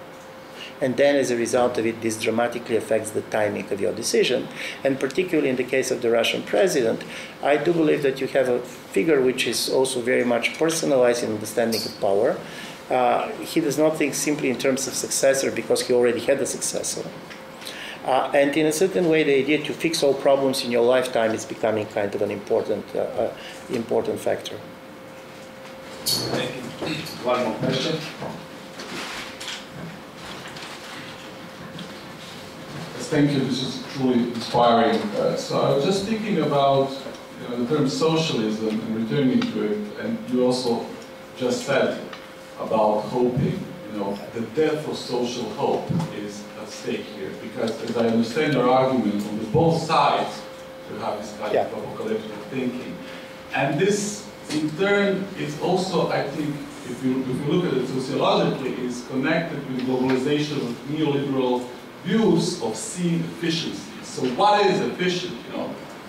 And then as a result of it, this dramatically affects the timing of your decision. And particularly in the case of the Russian president, I do believe that you have a figure which is also very much personalized in understanding of power. He does not think simply in terms of successor because he already had a successor. And in a certain way, the idea to fix all problems in your lifetime is becoming kind of an important factor. Thank you. One more question. Thank you. This is truly inspiring. So I was just thinking about the term socialism and returning to it, and you also just said about hoping. The death of social hope is at stake here, because as I understand your argument, on both sides you have this kind of apocalyptic thinking, and this in turn is also, I think, if you look at it sociologically, is connected with globalization of neoliberal views of seeing efficiency. So what is efficient?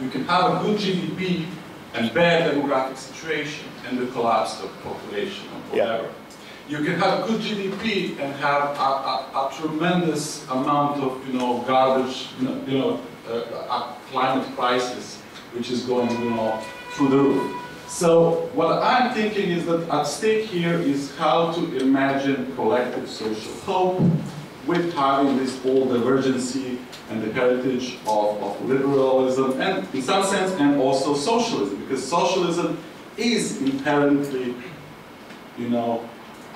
You can have a good GDP and bad demographic situation and the collapse of population or whatever. Yeah. You can have good GDP and have a tremendous amount of garbage, a climate crisis which is going through the roof. So what I'm thinking is that at stake here is how to imagine collective social hope with having this whole divergency and the heritage of liberalism and in some sense and also socialism, because socialism is inherently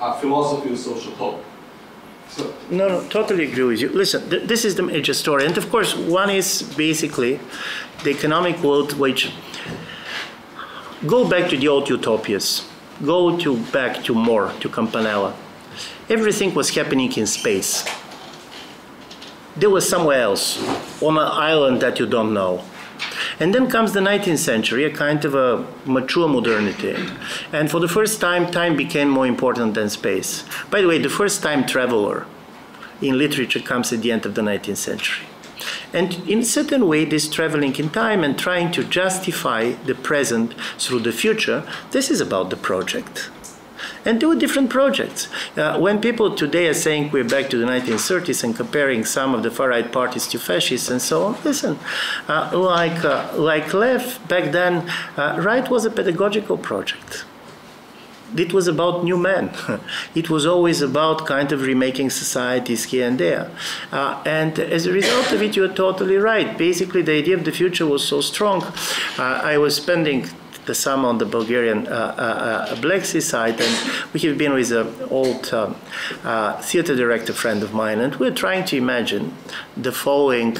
a philosophy of social hope. So, no, totally agree with you. Listen, this is the major story. And of course, one is basically the economic world which go back to the old utopias. Go back to More, to Campanella. Everything was happening in space. There was somewhere else, on an island that you don't know. And then comes the 19th century, a kind of a mature modernity. And for the first time, time became more important than space. By the way, the first time traveler in literature comes at the end of the 19th century. And in a certain way, this traveling in time and trying to justify the present through the future, this is about the project. And there were different projects. When people today are saying we're back to the 1930s and comparing some of the far-right parties to fascists and so on, listen, like Lev, back then, right was a pedagogical project. It was about new men. It was always about kind of remaking societies here and there. And as a result of it, you're totally right. Basically, the idea of the future was so strong. I was spending the summer on the Bulgarian Black Sea side, and we have been with an old theater director friend of mine, and we're trying to imagine the following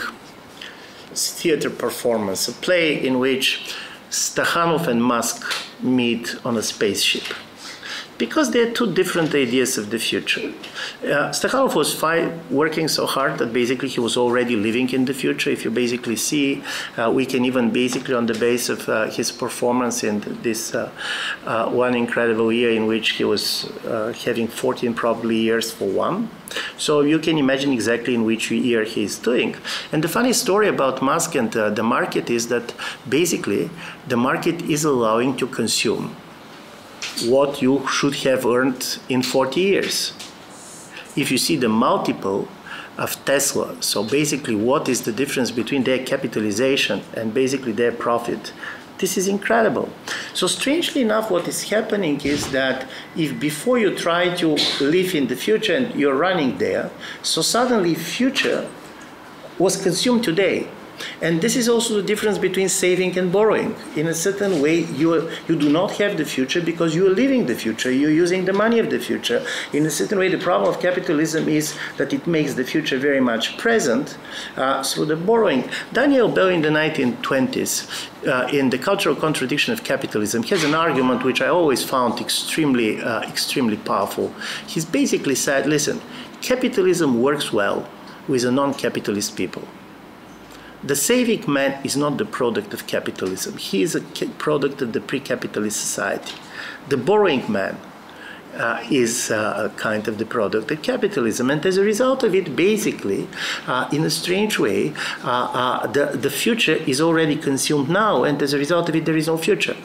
theater performance, a play in which Stakhanov and Musk meet on a spaceship. Because there are two different ideas of the future. Stakhanov was working so hard that basically he was already living in the future. If you basically see, we can even basically on the base of his performance in this one incredible year in which he was having 14 probably years for one. So you can imagine exactly in which year he is doing. And the funny story about Musk and the market is that basically the market is allowing to consume what you should have earned in 40 years. If you see the multiple of Tesla, so basically what is the difference between their capitalization and basically their profit, this is incredible. So strangely enough, what is happening is that if before you try to live in the future and you're running there, so suddenly future was consumed today. And this is also the difference between saving and borrowing. In a certain way, you do not have the future because you are living the future. You're using the money of the future. In a certain way, the problem of capitalism is that it makes the future very much present through the borrowing. Daniel Bell in the 1920s, in The Cultural Contradiction of Capitalism, has an argument which I always found extremely powerful. He's basically said, listen, capitalism works well with a non-capitalist people. The saving man is not the product of capitalism. He is a product of the pre-capitalist society. The borrowing man is kind of the product of capitalism. And as a result of it, basically, in a strange way, the future is already consumed now. And as a result of it, there is no future.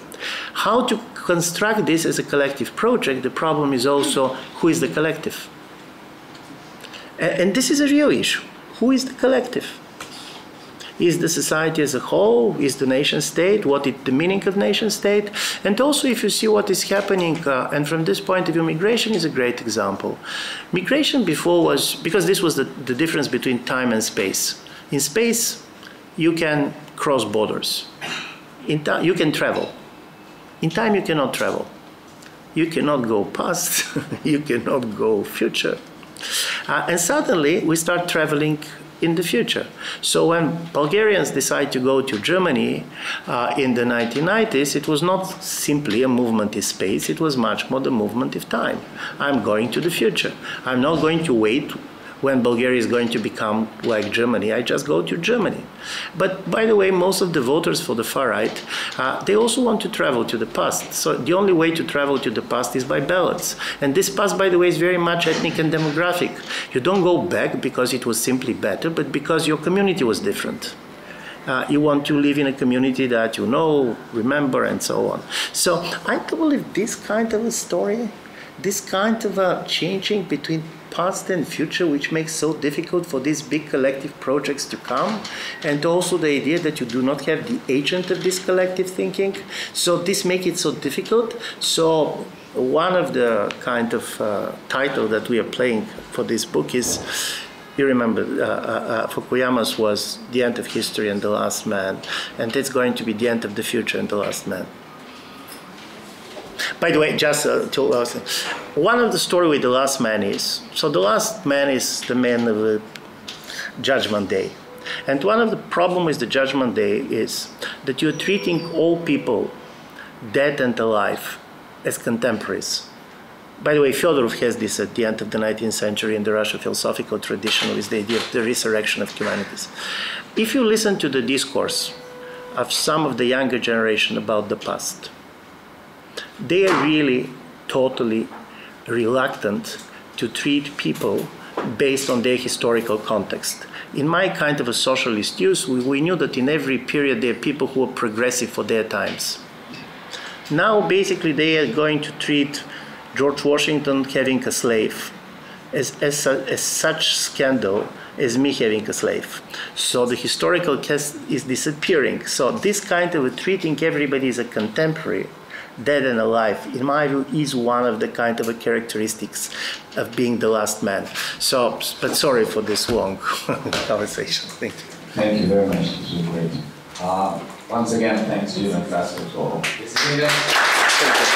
How to construct this as a collective project, the problem is also who is the collective. And this is a real issue. Who is the collective? Is the society as a whole? Is the nation state? What is the meaning of nation state? And also if you see what is happening, and from this point of view, migration is a great example. Migration before was, because this was the difference between time and space. In space, you can cross borders. In time, you can travel. In time, you cannot travel. You cannot go past, you cannot go future. And suddenly, we start traveling in the future. So when Bulgarians decide to go to Germany in the 1990s, it was not simply a movement in space, it was much more the movement of time. I'm going to the future. I'm not going to wait when Bulgaria is going to become like Germany. I just go to Germany. But by the way, most of the voters for the far right, they also want to travel to the past. So the only way to travel to the past is by ballots. And this past, by the way, is very much ethnic and demographic. You don't go back because it was simply better, but because your community was different. You want to live in a community that you know, remember, and so on. So I believe this kind of a story, this kind of a changing between past and future, which makes so difficult for these big collective projects to come, and also the idea that you do not have the agent of this collective thinking. So this makes it so difficult. So one of the kind of title that we are playing for this book is, you remember, Fukuyama's was The End of History and the Last Man, and it's going to be The End of the Future and the Last Man. By the way, just one of the story with the last man is, so the last man is the man of the Judgment Day. And one of the problems with the Judgment Day is that you're treating all people, dead and alive, as contemporaries. By the way, Fyodorov has this at the end of the 19th century in the Russian philosophical tradition, with the idea of the resurrection of humanities. If you listen to the discourse of some of the younger generation about the past, they are really totally reluctant to treat people based on their historical context. In my kind of a socialist use, we knew that in every period there are people who are progressive for their times. Now basically they are going to treat George Washington having a slave as such scandal as me having a slave. So the historical cast is disappearing. So this kind of a treating everybody as a contemporary, dead and alive, in my view, is one of the kind of a characteristics of being the last man. So, but sorry for this long conversation. Thank you. Thank you very much. This was great. Once again, thanks to you and Krastev for this.